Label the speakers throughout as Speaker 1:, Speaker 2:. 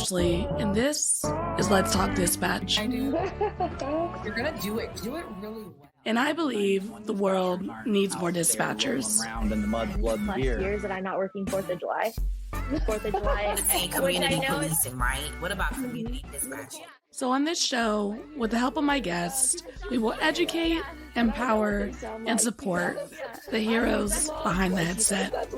Speaker 1: Ashley, and this is Let's Talk Dispatch.
Speaker 2: I do. You're gonna do it. Do it really well.
Speaker 1: And I believe the world needs more dispatchers.
Speaker 3: Around in the mud, blood, and
Speaker 4: plus
Speaker 3: beer.
Speaker 4: years that I'm not working 4th of July. 4th of July.
Speaker 5: Say community policing, right? What about community dispatching?
Speaker 1: So on this show, with the help of my guests, we will educate, empower, and support the heroes behind the headset.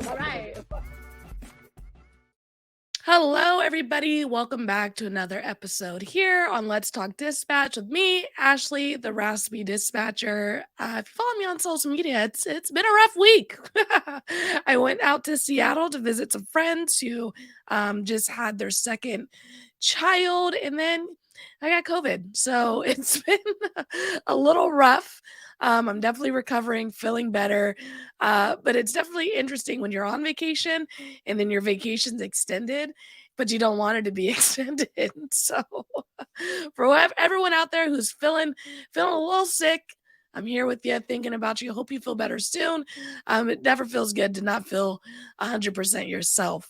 Speaker 1: Hello, everybody. Welcome back to another episode here on Let's Talk Dispatch with me, Ashley, the raspy dispatcher. If you follow me on social media, it's been a rough week. I went out to Seattle to visit some friends who just had their second child, and then I got COVID. So it's been a little rough. I'm definitely recovering, feeling better. But it's definitely interesting when you're on vacation and then your vacation's extended, but you don't want it to be extended. So for everyone out there who's feeling a little sick, I'm here with you, thinking about you. Hope you feel better soon. It never feels good to not feel 100% yourself.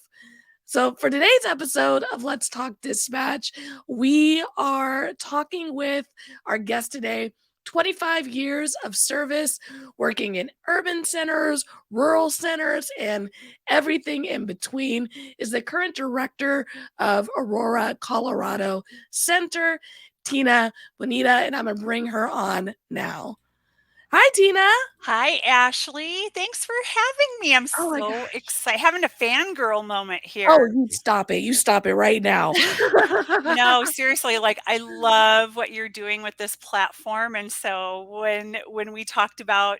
Speaker 1: So for today's episode of Let's Talk Dispatch, we are talking with our guest today, 25 years of service, working in urban centers, rural centers, and everything in between, is the current director of Aurora, Colorado Center, Tina Buneta, and I'm going to bring her on now. Hi, Tina.
Speaker 6: Hi, Ashley. Thanks for having me. I'm
Speaker 1: Oh my
Speaker 6: so
Speaker 1: gosh.
Speaker 6: excited. Having a fangirl moment
Speaker 1: Oh,
Speaker 6: here.
Speaker 1: you stop it. You stop it right now.
Speaker 6: No, seriously, like I love what you're doing with this platform. And so when we talked about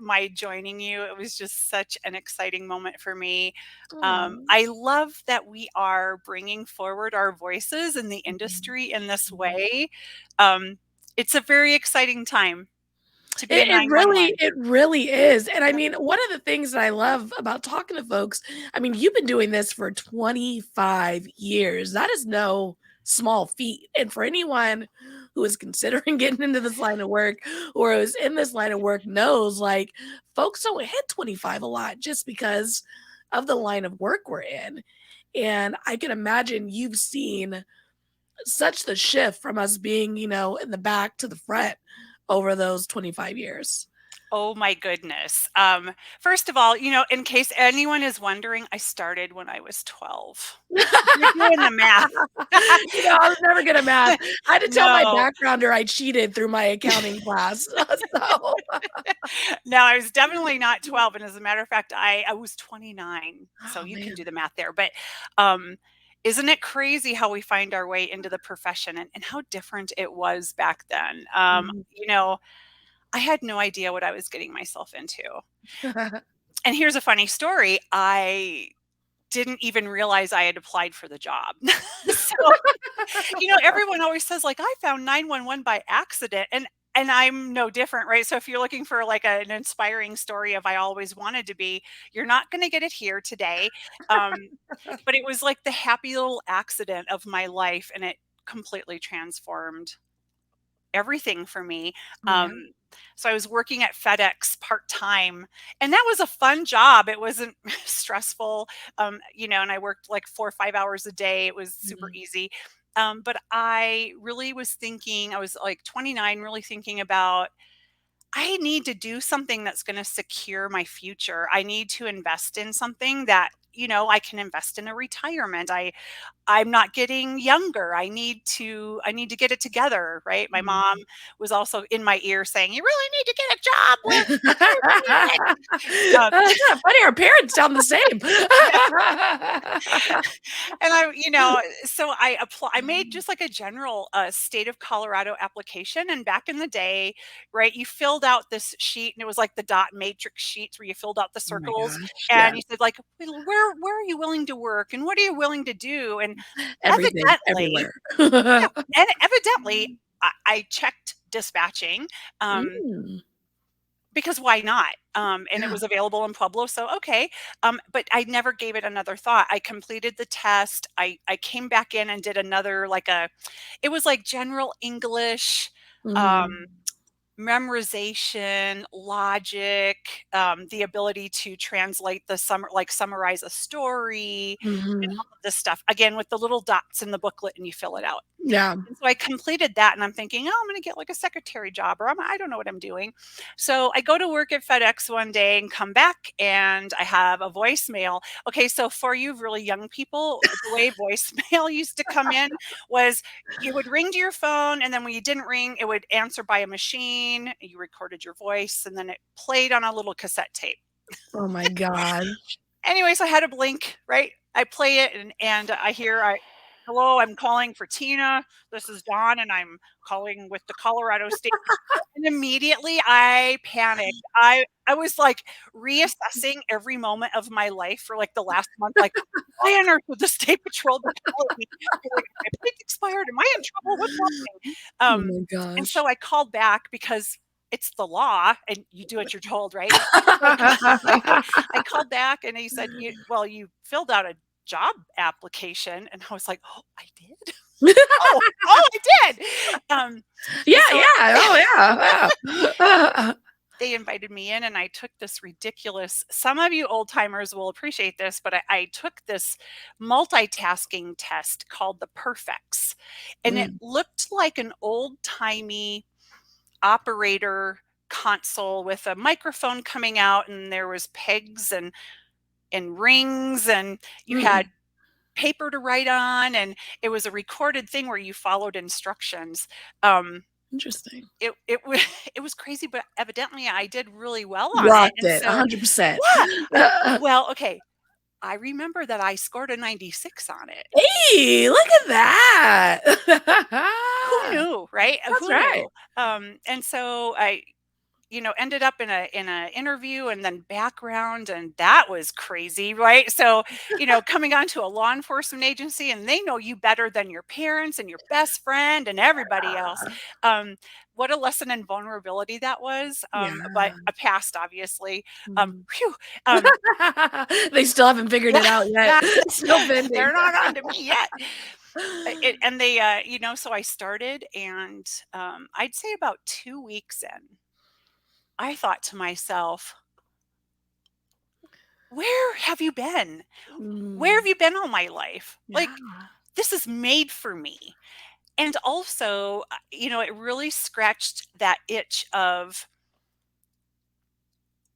Speaker 6: my joining you, it was just such an exciting moment for me. I love that we are bringing forward our voices in the industry in this way. It's a very exciting time.
Speaker 1: It really is. And I mean, one of the things that I love about talking to folks, I mean, you've been doing this for 25 years. That is no small feat. And for anyone who is considering getting into this line of work or is in this line of work knows, like, folks don't hit 25 a lot just because of the line of work we're in. And I can imagine you've seen such the shift from us being, in the back to the front over those 25 years.
Speaker 6: Oh my goodness. First of all, in case anyone is wondering, I started when I was 12. You're doing the math.
Speaker 1: I was never good at math. I had to tell my backgrounder I cheated through my accounting class. So.
Speaker 6: No, I was definitely not 12. And as a matter of fact, I was 29. So you can do the math there. But isn't it crazy how we find our way into the profession and how different it was back then? I had no idea what I was getting myself into. And here's a funny story. I didn't even realize I had applied for the job. So, everyone always says, like, I found 911 by accident. And I'm no different, right? So if you're looking for like an inspiring story of I always wanted to be, you're not going to get it here today. But it was like the happy little accident of my life, and it completely transformed everything for me. So I was working at FedEx part-time, and that was a fun job. It wasn't stressful, and I worked like 4 or 5 hours a day. It was super easy. But I really was thinking, I was like 29, really thinking about, I need to do something that's going to secure my future. I need to invest in something that, I can invest in a retirement. I'm not getting younger. I need to get it together, right? My mom was also in my ear saying, you really need to get a job.
Speaker 1: Funny, our parents sound the same.
Speaker 6: And so I made just like a general state of Colorado application. And back in the day, right, you filled out this sheet, and it was like the dot matrix sheets where you filled out the circles, and you said, like, where are you willing to work, and what are you willing to do? And
Speaker 1: everything,
Speaker 6: evidently,
Speaker 1: everywhere.
Speaker 6: and evidently, I checked dispatching. Because why not? And it was available in Pueblo. So, okay. But I never gave it another thought. I completed the test. I came back in and did another, it was like general English, memorization, logic, the ability to translate summarize a story, and
Speaker 1: Mhm.
Speaker 6: all of this stuff. Again, with the little dots in the booklet, and you fill it out.
Speaker 1: Yeah.
Speaker 6: And so I completed that, and I'm thinking, oh, I'm going to get like a secretary job, or I don't know what I'm doing. So I go to work at FedEx one day and come back, and I have a voicemail. Okay, so for you really young people, the way voicemail used to come in was it would ring to your phone, and then when you didn't ring, it would answer by a machine. You recorded your voice, and then it played on a little cassette tape.
Speaker 1: Oh my gosh.
Speaker 6: Anyways, I had a blink, right? I play it, and I hear, hello, I'm calling for Tina. This is Dawn, and I'm calling with the Colorado State. And immediately I panicked. I was like reassessing every moment of my life for like the last month, like, why on earth would the State Patrol be calling me? Like, my plate's expired. Am I in trouble? What's happening?
Speaker 1: Oh my
Speaker 6: And
Speaker 1: gosh.
Speaker 6: so I called back because it's the law and you do what you're told, right? So I called back and he said, well, you filled out a job application. And I was like, oh, I did? Oh, I did.
Speaker 1: Yeah,
Speaker 6: So
Speaker 1: yeah. Oh, yeah.
Speaker 6: they invited me in and I took this ridiculous, some of you old timers will appreciate this, but I took this multitasking test called the Perfects. And it
Speaker 1: Mm,
Speaker 6: looked like an old timey operator console with a microphone coming out, and there was pegs and rings, and you had
Speaker 1: mm.
Speaker 6: paper to write on, and it was a recorded thing where you followed instructions. Um,
Speaker 1: Interesting.
Speaker 6: it was it was crazy, but evidently I did really well on it.
Speaker 1: Rocked
Speaker 6: And
Speaker 1: it
Speaker 6: so
Speaker 1: 100%.
Speaker 6: yeah, well, okay. I remember that I scored a 96 on it.
Speaker 1: Hey, look at that.
Speaker 6: Who knew, right?
Speaker 1: That's
Speaker 6: Who
Speaker 1: right.
Speaker 6: knew? And so I ended up in a interview and then background, and that was crazy, right? So, coming on to a law enforcement agency, and they know you better than your parents and your best friend and everybody else. Um, what a lesson in vulnerability that was.
Speaker 1: Yeah.
Speaker 6: But I passed, obviously.
Speaker 1: Mhm.
Speaker 6: Phew. Um,
Speaker 1: They still haven't figured it out yet.
Speaker 6: yeah,
Speaker 1: It's still pending.
Speaker 6: they're not on to me yet. And they, so I started, and I'd say about 2 weeks in, I thought to myself, where have you been? Where have
Speaker 1: Mm,
Speaker 6: you been all my life?
Speaker 1: yeah.
Speaker 6: Like, this is made for me. And also, it really scratched that itch of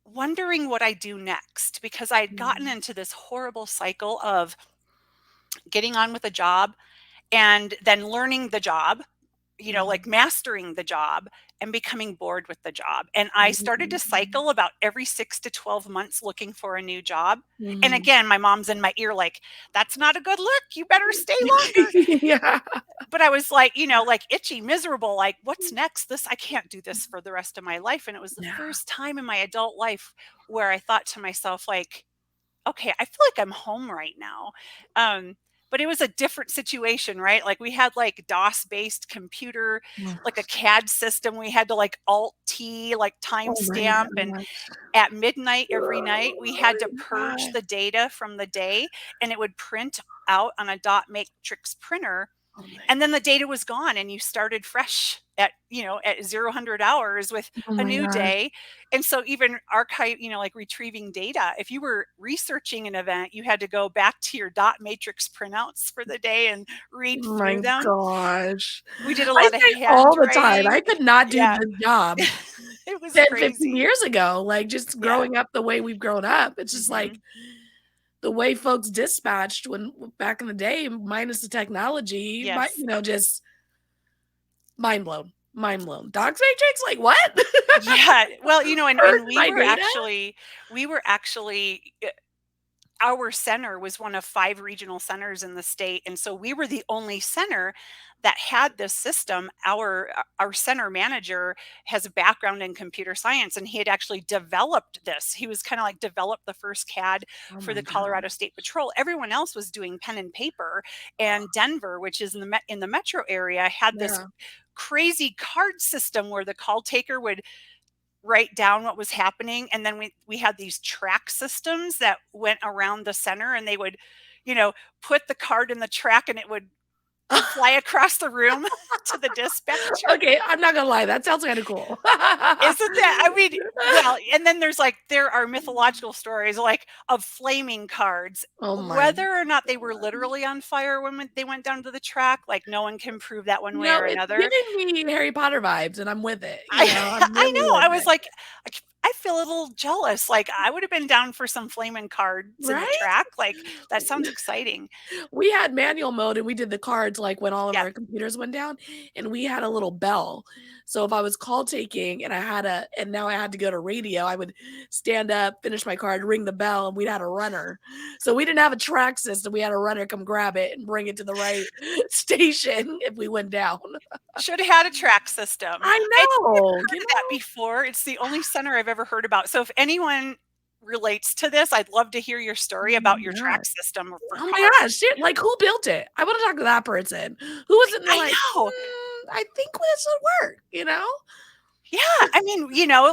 Speaker 6: wondering what I do next, because I had gotten
Speaker 1: Mm,
Speaker 6: into this horrible cycle of getting on with a job and then learning the job, like
Speaker 1: mhm,
Speaker 6: mastering the job and becoming bored with the job. And I started to
Speaker 1: mhm,
Speaker 6: cycle about every 6 to 12 months looking for a new job. And
Speaker 1: mhm.
Speaker 6: again, my mom's in my ear like, that's not a good look. You better stay longer.
Speaker 1: Yeah.
Speaker 6: But I was like, like itchy, miserable, like, what's next? I can't do this for the rest of my life. And it was the
Speaker 1: Yeah.
Speaker 6: first time in my adult life where I thought to myself, like, okay, I feel like I'm home right now. Um, but it was a different situation, right? Like we had like DOS based computer, like a CAD system. We had to like Alt T, like
Speaker 1: Oh my
Speaker 6: timestamp. And
Speaker 1: gosh.
Speaker 6: at midnight every night, we
Speaker 1: Oh
Speaker 6: had to
Speaker 1: my
Speaker 6: purge
Speaker 1: god.
Speaker 6: the data from the day, and it would print out on a dot matrix printer,
Speaker 1: Oh my
Speaker 6: and then the data was gone and you started fresh at 0 100 hours with
Speaker 1: oh
Speaker 6: a
Speaker 1: my
Speaker 6: new
Speaker 1: gosh.
Speaker 6: day. And so even archive, like retrieving data, if you were researching an event, you had to go back to your dot matrix printouts for the day and read
Speaker 1: Oh my
Speaker 6: through them.
Speaker 1: gosh.
Speaker 6: We did a
Speaker 1: I
Speaker 6: lot of
Speaker 1: say all the time, I
Speaker 6: handwriting.
Speaker 1: could not do
Speaker 6: Yeah.
Speaker 1: this job
Speaker 6: It was
Speaker 1: 10, 15
Speaker 6: crazy.
Speaker 1: years ago, like, just
Speaker 6: Yeah.
Speaker 1: growing up the way we've grown up. It's just
Speaker 6: Hmm.
Speaker 1: like the way folks dispatched when back in the day, minus the technology,
Speaker 6: Yes.
Speaker 1: just mind blown, mind blown. Docs Matrix? Like, what?
Speaker 6: Yeah. Well,
Speaker 1: Purge
Speaker 6: and
Speaker 1: my data?
Speaker 6: we were actually our center was one of 5 regional centers in the state, and so we were the only center that had this system. Our center manager has a background in computer science, and he had actually developed this. He was kind of like developed the first CAD
Speaker 1: Oh
Speaker 6: for
Speaker 1: my
Speaker 6: the Colorado
Speaker 1: gosh.
Speaker 6: State Patrol. Everyone else was doing pen and paper, and Denver, which is in the metro area, had this
Speaker 1: Yeah.
Speaker 6: crazy card system where the call taker would write down what was happening, and then we had these track systems that went around the center, and they would, you know put the card in the track, and it would to fly across the room to the dispatcher.
Speaker 1: Okay, I'm not gonna lie, that sounds kinda cool.
Speaker 6: Isn't that, I mean, well, and then there are mythological stories, like, of flaming cards.
Speaker 1: Oh my
Speaker 6: Whether or not they were literally on fire when they went down to the track, like, no one can prove that one way or
Speaker 1: it's
Speaker 6: another.
Speaker 1: giving me Harry Potter vibes, and I'm with it,
Speaker 6: I
Speaker 1: I'm
Speaker 6: I
Speaker 1: really
Speaker 6: know,
Speaker 1: with
Speaker 6: I was
Speaker 1: it.
Speaker 6: like, I feel a little jealous, like, I would have been down for some flaming cards in the
Speaker 1: Right?
Speaker 6: track, like, that sounds exciting.
Speaker 1: We had manual mode and we did the cards, like, when all of
Speaker 6: Yep.
Speaker 1: our computers went down, and we had a little bell. So if I was call taking and now I had to go to radio, I would stand up, finish my card, ring the bell, and we'd had a runner. So we didn't have a track system, we had a runner come grab it and bring it to the right station if we went down.
Speaker 6: Shoulda had a track system.
Speaker 1: I
Speaker 6: I'd never
Speaker 1: know,
Speaker 6: heard of that before. It's the only center I've ever heard about. So if anyone relates to this, I'd love to hear your story about your
Speaker 1: Yeah.
Speaker 6: track system for
Speaker 1: Oh my
Speaker 6: cars.
Speaker 1: gosh, shit, like, who built it? I wanna talk to that person. Who was sitting there
Speaker 6: I
Speaker 1: like,
Speaker 6: know.
Speaker 1: I think this would work," you know?
Speaker 6: Yeah, I mean,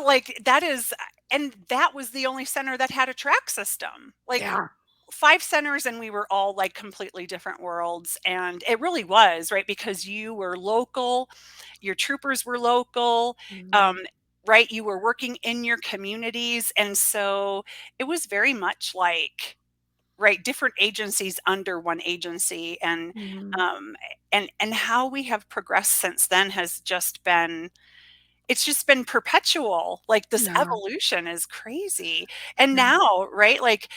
Speaker 6: like, that is and that was the only center that had a track system. Like,
Speaker 1: Yeah.
Speaker 6: 5 centers and we were all, like, completely different worlds, and it really was, right? Because you were local, your troopers were local, um,
Speaker 1: Mhm.
Speaker 6: right? You were working in your communities, and so it was very much like, right, different agencies under one agency,
Speaker 1: Mhm.
Speaker 6: um, and how we have progressed since then has just been it's just been perpetual. Like, this
Speaker 1: Yeah,
Speaker 6: evolution is crazy. And
Speaker 1: yeah.
Speaker 6: now, right, like,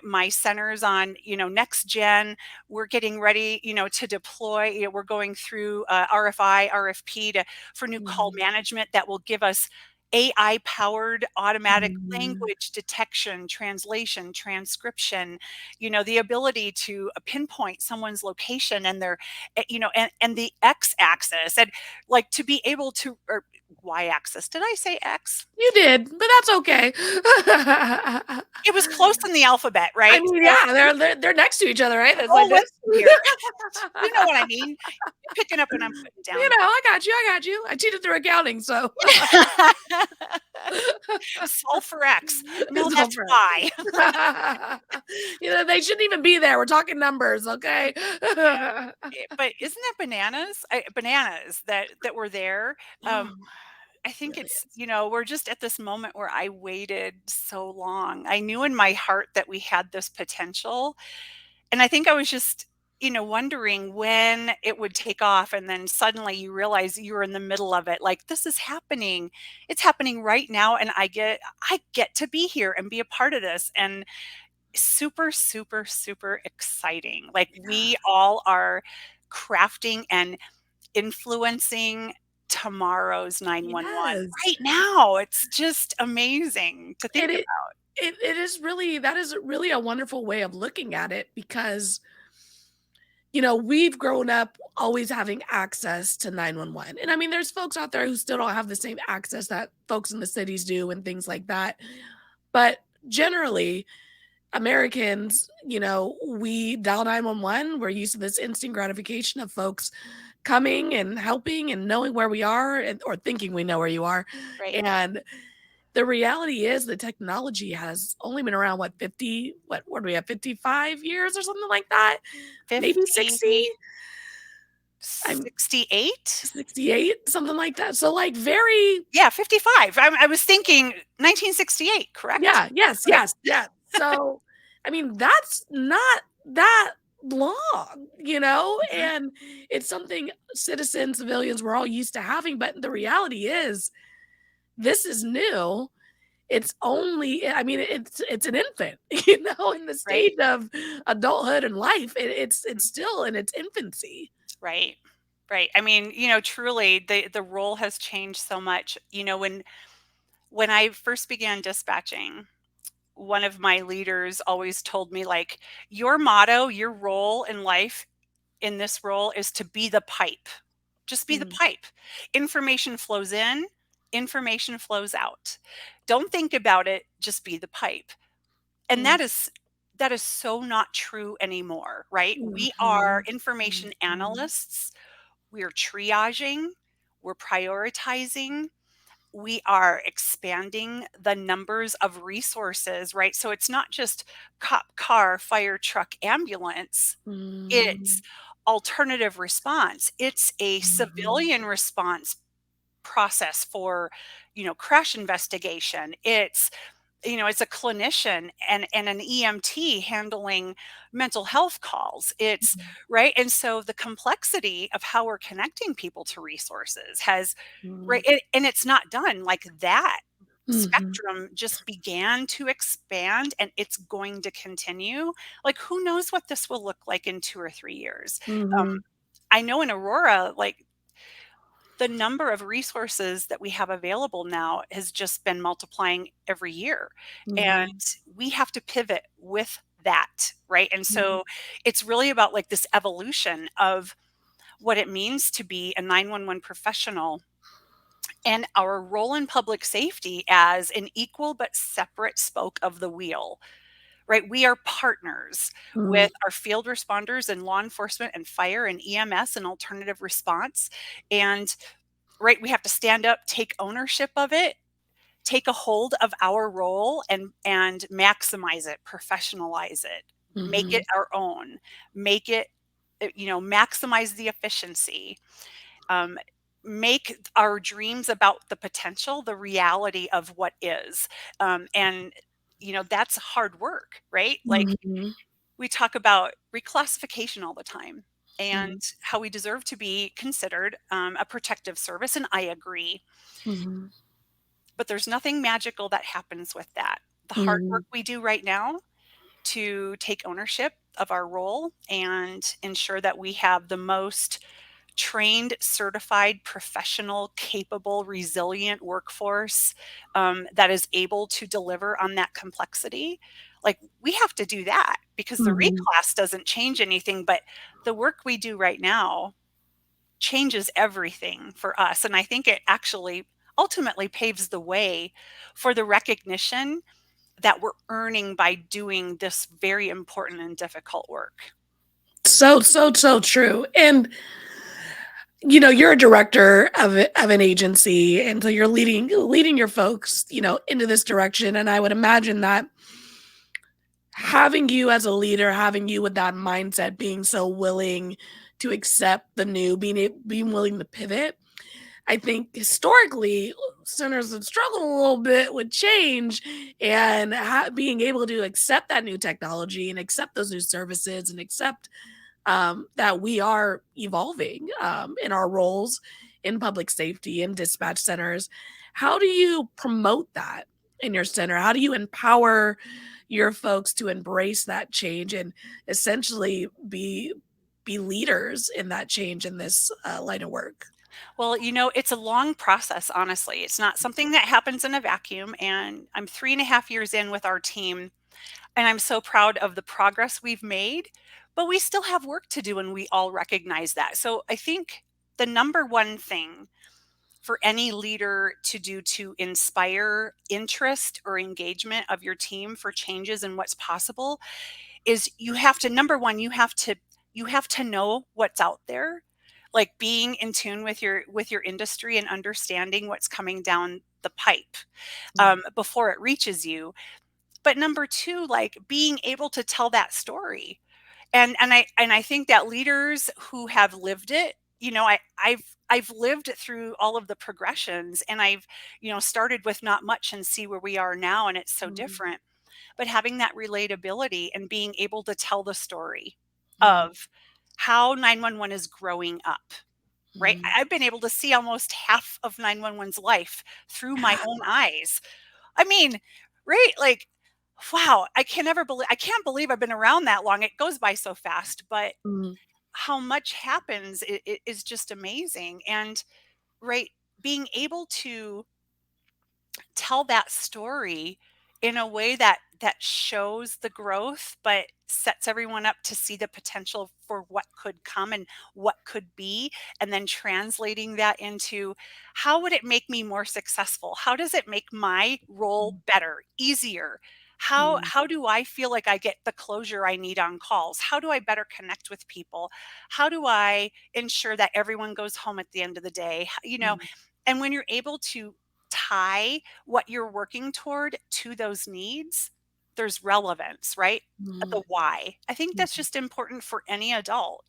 Speaker 6: my center's on, next gen. We're getting ready, to deploy. We're going through RFI, RFP for new call
Speaker 1: Mhm.
Speaker 6: management that will give us AI powered automatic
Speaker 1: Mhm.
Speaker 6: language detection, translation, transcription, the ability to pinpoint someone's location and their, and the X axis, and like to be able to, or Y-axis. Did I say X?
Speaker 1: You did, but that's okay.
Speaker 6: It was close in the alphabet,
Speaker 1: I
Speaker 6: right?
Speaker 1: mean,
Speaker 6: So,
Speaker 1: yeah, they're next to each other, right? It's like
Speaker 6: oh,
Speaker 1: this.
Speaker 6: let's see here. You know what I mean. You're picking up what I'm putting
Speaker 1: You
Speaker 6: down.
Speaker 1: know, I got you. I cheated through accounting, so
Speaker 6: Solve for X. No,
Speaker 1: it's
Speaker 6: that's
Speaker 1: over.
Speaker 6: Y.
Speaker 1: They shouldn't even be there. We're talking numbers, okay?
Speaker 6: But isn't that bananas? Bananas that were there. Um,
Speaker 1: Oh,
Speaker 6: I think
Speaker 1: really
Speaker 6: it's,
Speaker 1: is.
Speaker 6: we're just at this moment where I waited so long. I knew in my heart that we had this potential. And I think I was just, wondering when it would take off. And then suddenly you realize you're in the middle of it. Like, this is happening. It's happening right now. And I get to be here and be a part of this. And super, super, super exciting. Like,
Speaker 1: Yeah,
Speaker 6: we all are crafting and influencing tomorrow's 911
Speaker 1: yes.
Speaker 6: right now. It's just amazing to think
Speaker 1: And
Speaker 6: about.
Speaker 1: it is really that is really a wonderful way of looking at it because we've grown up always having access to 911. And I mean, there's folks out there who still don't have the same access that folks in the cities do and things like that. But generally, Americans, we dial 911. We're used to this instant gratification of folks coming and helping and knowing where we are or thinking we know where you are.
Speaker 6: Right.
Speaker 1: And the reality is the technology has only been around what 50 what do we have 55 years or something like that? Maybe 60?
Speaker 6: 50,
Speaker 1: I'm
Speaker 6: 68.
Speaker 1: 68, something like that. So like very
Speaker 6: Yeah, 55. I was thinking 1968, correct?
Speaker 1: yeah, yes,
Speaker 6: Okay.
Speaker 1: yes, yeah. So I mean that's not that long,
Speaker 6: Mhm.
Speaker 1: and it's something citizens, civilians we're all used to having, but the reality is this is new. It's only I mean, it's an infant, in the
Speaker 6: Right.
Speaker 1: stage of adulthood and life. It's
Speaker 6: Mhm.
Speaker 1: still in its infancy.
Speaker 6: Right. Right. I mean, truly the role has changed so much. When I first began dispatching, one of my leaders always told me, like, your motto, your role in life in this role is to be the pipe. Just be the
Speaker 1: Mm,
Speaker 6: pipe. Information flows in, information flows out. Don't think about it, just be the pipe. And
Speaker 1: mm,
Speaker 6: that is so not true anymore, right? We are
Speaker 1: mhm,
Speaker 6: information
Speaker 1: mhm,
Speaker 6: analysts. We're triaging, we're prioritizing, we are expanding the numbers of resources, right? So it's not just cop, car, fire truck, ambulance. It's
Speaker 1: mhm.
Speaker 6: alternative response. It's a
Speaker 1: Mhm.
Speaker 6: civilian response process for, crash investigation. It's a clinician and an EMT handling mental health calls. It's right. And so the complexity of how we're connecting people to resources has, right.
Speaker 1: Mhm.
Speaker 6: And it's not done like that.
Speaker 1: Mhm.
Speaker 6: Spectrum just began to expand and it's going to continue. Like, who knows what this will look like in 2 or 3 years? Um,
Speaker 1: Mhm.
Speaker 6: I know in Aurora, like the number of resources that we have available now has just been multiplying every year. And
Speaker 1: Mhm.
Speaker 6: we have to pivot with that, right? And
Speaker 1: Mhm.
Speaker 6: so it's really about like this evolution of what it means to be a 911 professional and our role in public safety as an equal but separate spoke of the wheel, right? We are partners
Speaker 1: Mhm.
Speaker 6: with our field responders and law enforcement and fire and EMS and alternative response. And right, we have to stand up, take ownership of it, take a hold of our role and maximize it, professionalize it, make it
Speaker 1: Mhm.
Speaker 6: our own, make it maximize the efficiency, um, make our dreams about the potential the reality of what is. And that's hard work, right? Like
Speaker 1: Mhm.
Speaker 6: we talk about reclassification all the time and
Speaker 1: Mhm.
Speaker 6: how we deserve to be considered a protective service. And I agree.
Speaker 1: Mhm.
Speaker 6: But there's nothing magical that happens with that. The hard
Speaker 1: Mhm.
Speaker 6: work we do right now to take ownership of our role and ensure that we have the most trained, certified, professional, capable, resilient workforce that is able to deliver on that complexity. Like we have to do that because the
Speaker 1: Mhm.
Speaker 6: reclass doesn't change anything, but the work we do right now changes everything for us. And I think it actually ultimately paves the way for the recognition that we're earning by doing this very important and difficult work.
Speaker 1: So, so, so true. And you're a director of an agency, and so you're leading your folks, into this direction. And I would imagine that having you as a leader, having you with that mindset, being so willing to accept the new, being willing to pivot. I think historically, centers have struggled a little bit with change and being able to accept that new technology and accept those new services and accept that we are evolving in our roles in public safety and dispatch centers. How do you promote that in your center? How do you empower your folks to embrace that change and essentially be leaders in that change in this line of work?
Speaker 6: Well, it's a long process, honestly. It's not something that happens in a vacuum. And I'm 3.5 years in with our team, and I'm so proud of the progress we've made, but we still have work to do, and we all recognize that. So I think the number one thing for any leader to do to inspire interest or engagement of your team for changes in what's possible is you have to number one you have to know what's out there, like being in tune with your industry and understanding what's coming down the pipe before it reaches you. But number two, like being able to tell that story. And I think that leaders who have lived it, I've lived through all of the progressions, and I've started with not much and see where we are now, and it's so
Speaker 1: Mhm,
Speaker 6: different. But having that relatability and being able to tell the story
Speaker 1: mhm,
Speaker 6: of how 911 is growing up, right?
Speaker 1: mhm.
Speaker 6: I've been able to see almost half of 911's life through my own eyes. I mean, right? Like, wow, I can't believe I've been around that long. It goes by so fast, but
Speaker 1: Mhm,
Speaker 6: how much happens is just amazing. And right, being able to tell that story in a way that shows the growth but sets everyone up to see the potential for what could come and what could be, and then translating that into how would it make me more successful, how does it make my role better, easier,
Speaker 1: mhm,
Speaker 6: how do I feel like I get the closure I need on calls, how do I better connect with people, how do I ensure that everyone goes home at the end of the day,
Speaker 1: mhm,
Speaker 6: and when you're able to tie what you're working toward to those needs, there's relevance, right?
Speaker 1: mhm,
Speaker 6: The why. I think that's
Speaker 1: mhm.
Speaker 6: just important for any adult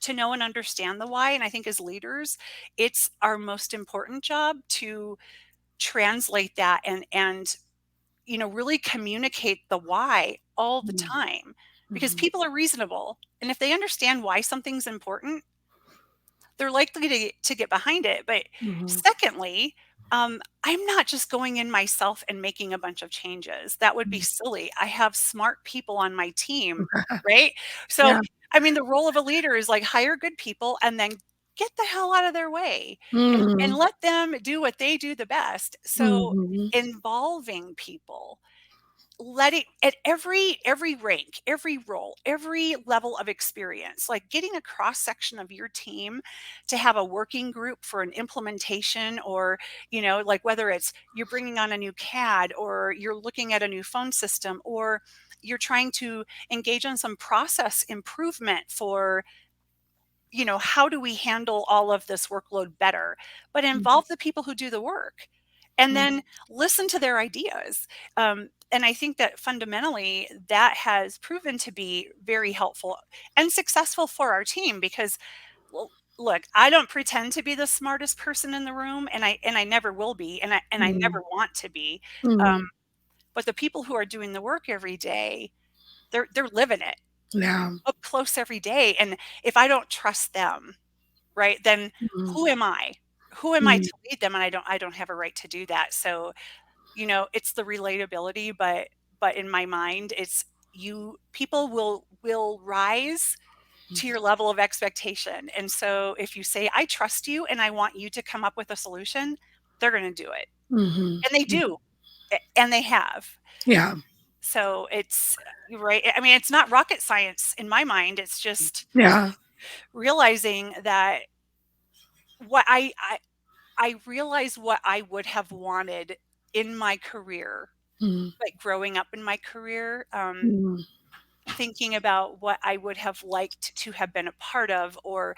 Speaker 6: to know and understand the why. And I think as leaders, it's our most important job to translate that and really communicate the why all the
Speaker 1: Mhm.
Speaker 6: time, because
Speaker 1: Mhm.
Speaker 6: people are reasonable. And if they understand why something's important, they're likely to get behind it. But
Speaker 1: Mhm.
Speaker 6: secondly, I'm not just going in myself and making a bunch of changes. That would be silly. I have smart people on my team, right? So,
Speaker 1: Yeah.
Speaker 6: I mean, the role of a leader is like hire good people and then get the hell out of their way and
Speaker 1: Mhm.
Speaker 6: let them do what they do the best. So,
Speaker 1: Mhm.
Speaker 6: involving people, letting at every rank, every role, every level of experience, like getting a cross section of your team to have a working group for an implementation, or like whether it's you're bringing on a new CAD, or you're looking at a new phone system, or you're trying to engage on some process improvement for how do we handle all of this workload better, but involve the people who do the work and
Speaker 1: Mhm.
Speaker 6: then listen to their ideas. And I think that fundamentally that has proven to be very helpful and successful for our team because, well, look, I don't pretend to be the smartest person in the room, and I never will be, and I
Speaker 1: Mhm.
Speaker 6: never want to be. Um,
Speaker 1: Mhm.
Speaker 6: but the people who are doing the work every day, they're living it
Speaker 1: Yeah.
Speaker 6: up close every day. And if I don't trust them, right, then
Speaker 1: Mhm.
Speaker 6: who am I? Who am I
Speaker 1: Mhm.
Speaker 6: to lead them? And I don't have a right to do that. So, it's the relatability, but in my mind, it's people will rise to your level of expectation. And so if you say, I trust you and I want you to come up with a solution, they're going to do it.
Speaker 1: Mhm.
Speaker 6: And they do. And they have.
Speaker 1: Yeah.
Speaker 6: So it's right. I mean, it's not rocket science in my mind. It's just
Speaker 1: Yeah.
Speaker 6: realizing that what I realize what I would have wanted in my career,
Speaker 1: Mhm.
Speaker 6: like growing up in my career,
Speaker 1: Mhm.
Speaker 6: thinking about what I would have liked to have been a part of, or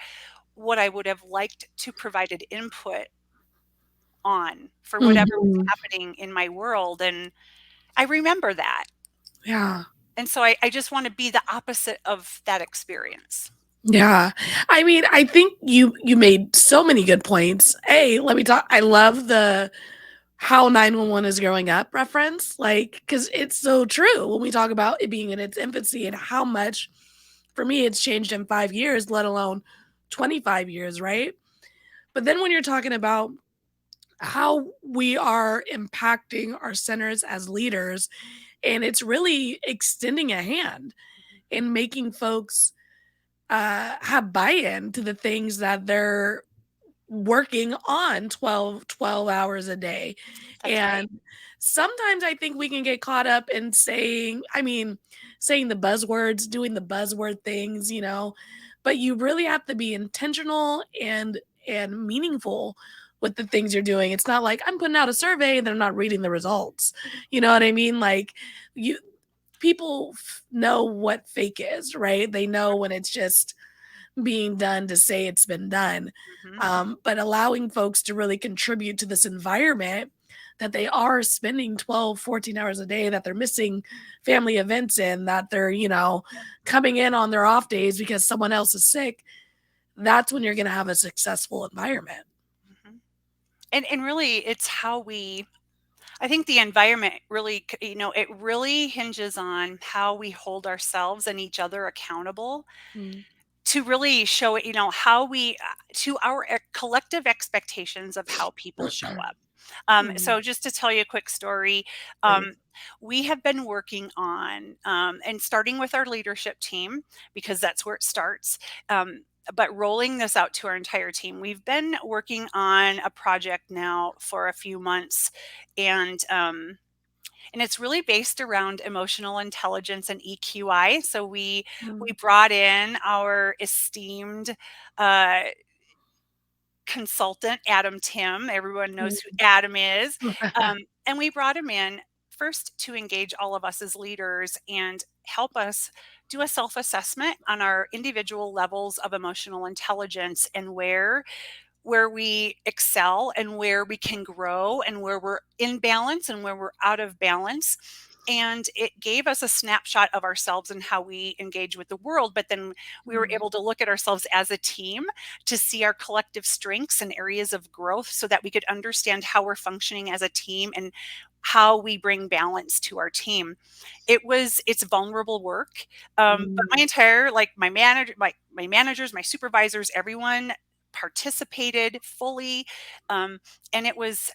Speaker 6: what I would have liked to provided input on for whatever was
Speaker 1: Mhm.
Speaker 6: happening in my world. And I remember that.
Speaker 1: Yeah.
Speaker 6: And so I just want to be the opposite of that experience.
Speaker 1: Yeah. I mean, I think you made so many good points. Hey, let me talk. I love the how 911 is growing up reference, like, because it's so true when we talk about it being in its infancy and how much, for me, it's changed in 5 years, let alone 25 years, right? But then when you're talking about how we are impacting our centers as leaders, and it's really extending a hand and making folks have buy-in to the things that they're working on 12 hours a day.
Speaker 6: That's right.
Speaker 1: And sometimes I think we can get caught up in saying the buzzwords, doing the buzzword things, but you really have to be intentional and meaningful with the things you're doing. It's not like I'm putting out a survey and they're not reading the results. You know what I mean? Like you people know what fake is, right? They know when it's just being done to say it's been done.
Speaker 6: Hmm.
Speaker 1: But allowing folks to really contribute to this environment that they are spending 12, 14 hours a day, that they're missing family events in, that they're, coming in on their off days because someone else is sick, that's when you're going to have a successful environment.
Speaker 6: Hmm. And really, it's how I think the environment really, it really hinges on how we hold ourselves and each other accountable
Speaker 1: Mm,
Speaker 6: to really show it, how to our collective expectations of how people show up.
Speaker 1: mm,
Speaker 6: So just to tell you a quick story,
Speaker 1: please.
Speaker 6: um, we have been working on, and starting with our leadership team, because that's where it starts. But rolling this out to our entire team, we've been working on a project now for a few months, and and it's really based around emotional intelligence and EQI. So we
Speaker 1: Mm,
Speaker 6: brought in our esteemed uh, consultant, Adam Tim. Everyone knows who
Speaker 1: mm.
Speaker 6: Adam is. And we brought him in first to engage all of us as leaders and help us do a self assessment on our individual levels of emotional intelligence, and where we excel and where we can grow and where we're in balance and where we're out of balance. and it gave us a snapshot of ourselves and how we engage with the world. But then we were able to look at ourselves as a team to see our collective strengths and areas of growth so that we could understand how we're functioning as a team and how we bring balance to our team. It's vulnerable work. But my entire, like my managers, my supervisors, everyone participated fully. And it was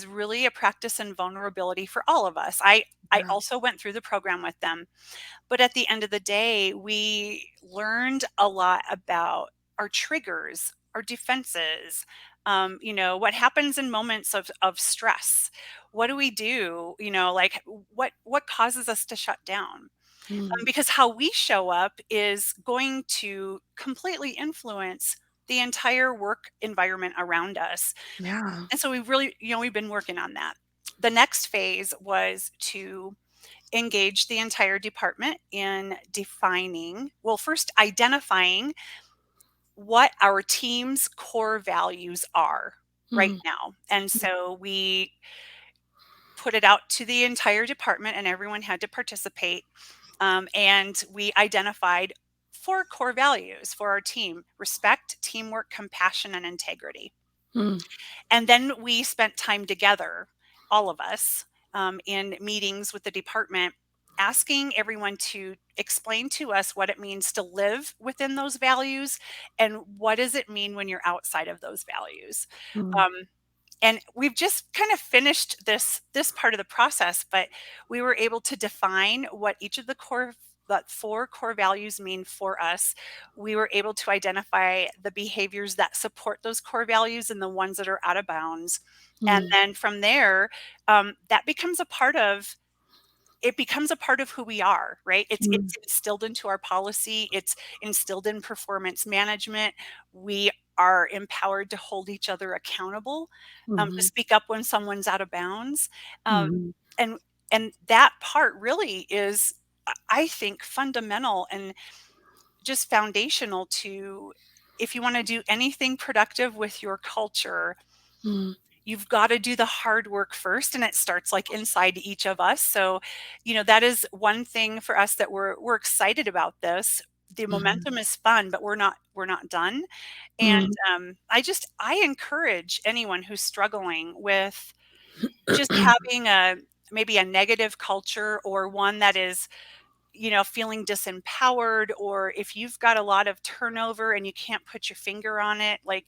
Speaker 6: really a practice in vulnerability for all of us. I also went through the program with them, but at the end of the day, we learned a lot about our triggers, our defenses, what happens in moments of stress. What do we do? Like what causes us to shut down? Because how we show up is going to completely influence the entire work environment around us.
Speaker 1: Yeah.
Speaker 6: And so we've been working on that. The next phase was to engage the entire department in first identifying what our team's core values are right
Speaker 1: Mm.
Speaker 6: now. And so we put it out to the entire department and everyone had to participate. And we identified 4 core values for our team: respect, teamwork, compassion, and integrity.
Speaker 1: Mm.
Speaker 6: And then we spent time together, all of us, in meetings with the department, asking everyone to explain to us what it means to live within those values and what does it mean when you're outside of those values.
Speaker 1: Mm.
Speaker 6: Um, and we've just kind of finished this part of the process, but we were able to define what each of the 4 core values mean for us. We were able to identify the behaviors that support those core values and the ones that are out of bounds. And
Speaker 1: Mm.
Speaker 6: then from there, that becomes a part of who we are, right? It's
Speaker 1: Mm.
Speaker 6: instilled into our policy. It's instilled in performance management. We are empowered to hold each other accountable, to
Speaker 1: Mhm.
Speaker 6: speak up when someone's out of bounds. Um,
Speaker 1: Mhm.
Speaker 6: and and that part really is, I think, fundamental and just foundational to, if you want to do anything productive with your culture,
Speaker 1: Mm.
Speaker 6: you've got to do the hard work first, and it starts like inside each of us. So that is one thing for us that we're excited about. This The
Speaker 1: Mhm.
Speaker 6: momentum is fun, but we're not done. And
Speaker 1: Mm.
Speaker 6: I encourage anyone who's struggling with just having maybe a negative culture, or one that is feeling disempowered, or if you've got a lot of turnover and you can't put your finger on it, like,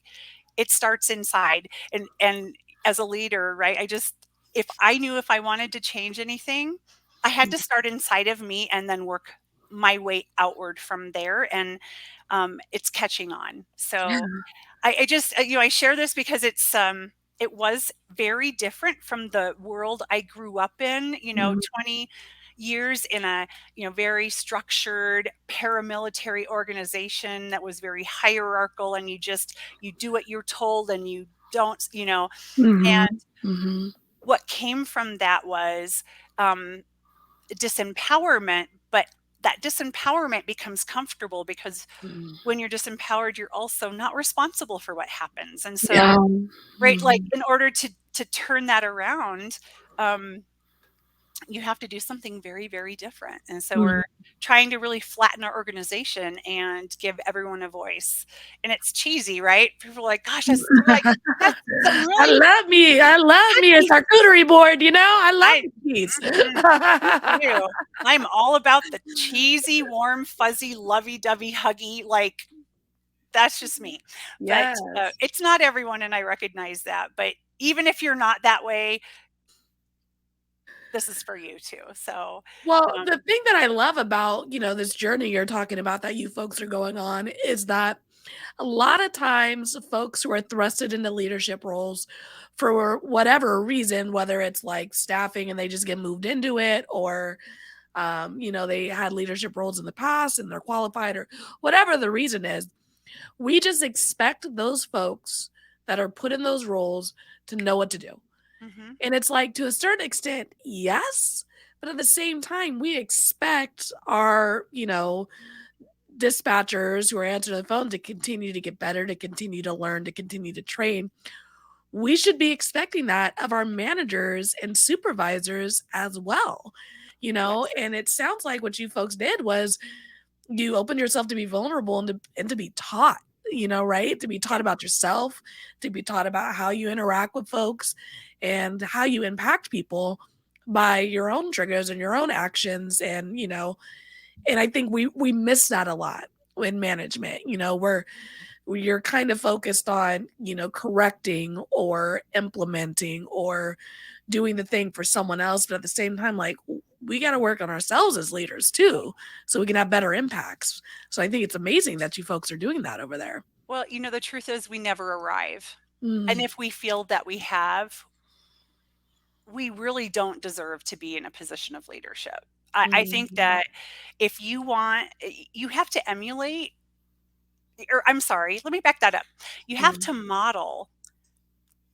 Speaker 6: it starts inside. And as a leader, right, if I knew if I wanted to change anything, I had to start inside of me and then work my way outward from there. And it's catching on.
Speaker 1: Yeah.
Speaker 6: So I just, I share this because it was very different from the world I grew up in,
Speaker 1: Mhm.
Speaker 6: 20 years in a, very structured paramilitary organization that was very hierarchical, and you do what you're told and you don't,
Speaker 1: Mhm.
Speaker 6: and
Speaker 1: Mhm.
Speaker 6: what came from that was um, disempowerment, but that disempowerment becomes comfortable because
Speaker 1: Mhm.
Speaker 6: when you're disempowered, you're also not responsible for what happens. And so,
Speaker 1: Yeah.
Speaker 6: right, like,
Speaker 1: Mhm.
Speaker 6: in order to turn that around, um, you have to do something very, very different. And so
Speaker 1: Mhm.
Speaker 6: we're trying to really flatten our organization and give everyone a voice. And it's cheesy, right? People are like, gosh, I'm like, that's some
Speaker 1: I
Speaker 6: really
Speaker 1: love me. I love me a
Speaker 6: touchy.
Speaker 1: charcuterie board, I love
Speaker 6: I
Speaker 1: the cheese.
Speaker 6: Me too. I'm all about the cheesy, warm, fuzzy, lovey-dovey, huggy, like, that's just me. But,
Speaker 1: Yes.
Speaker 6: it's not everyone, and I recognize that, but even if you're not that way, this is for you too. So,
Speaker 1: Well,
Speaker 6: um
Speaker 1: the thing that I love about, this journey you're talking about that you folks are going on is that a lot of times folks who are thrusted into leadership roles for whatever reason, whether it's like staffing and they just get moved into it, or they had leadership roles in the past and they're qualified, or whatever the reason is, we just expect those folks that are put in those roles to know what to do.
Speaker 6: mhm,
Speaker 1: And it's like, to a certain extent, yes, but at the same time, we expect our, dispatchers who are answering the phone to continue to get better, to continue to learn, to continue to train. We should be expecting that of our managers and supervisors as well. you know?
Speaker 6: Yes.
Speaker 1: And it sounds like what you folks did was you opened yourself to be vulnerable and to be taught, right? To be
Speaker 6: Yeah.
Speaker 1: taught about yourself, to be taught about how you interact with folks and how you impact people by your own triggers and your own actions. And I think we miss that a lot in management. Where you're kind of focused on, correcting or implementing or doing the thing for someone else, but at the same time, like, we got to work on ourselves as leaders too, so we can have better impacts. So I think it's amazing that you folks are doing that over there.
Speaker 6: Well, the truth is we never arrive. And
Speaker 1: Mm,
Speaker 6: if we feel that we have, we really don't deserve to be in a position of leadership. I think
Speaker 1: mhm,
Speaker 6: that if you want, you have to emulate, or I'm sorry, let me back that up. You have
Speaker 1: mm,
Speaker 6: to model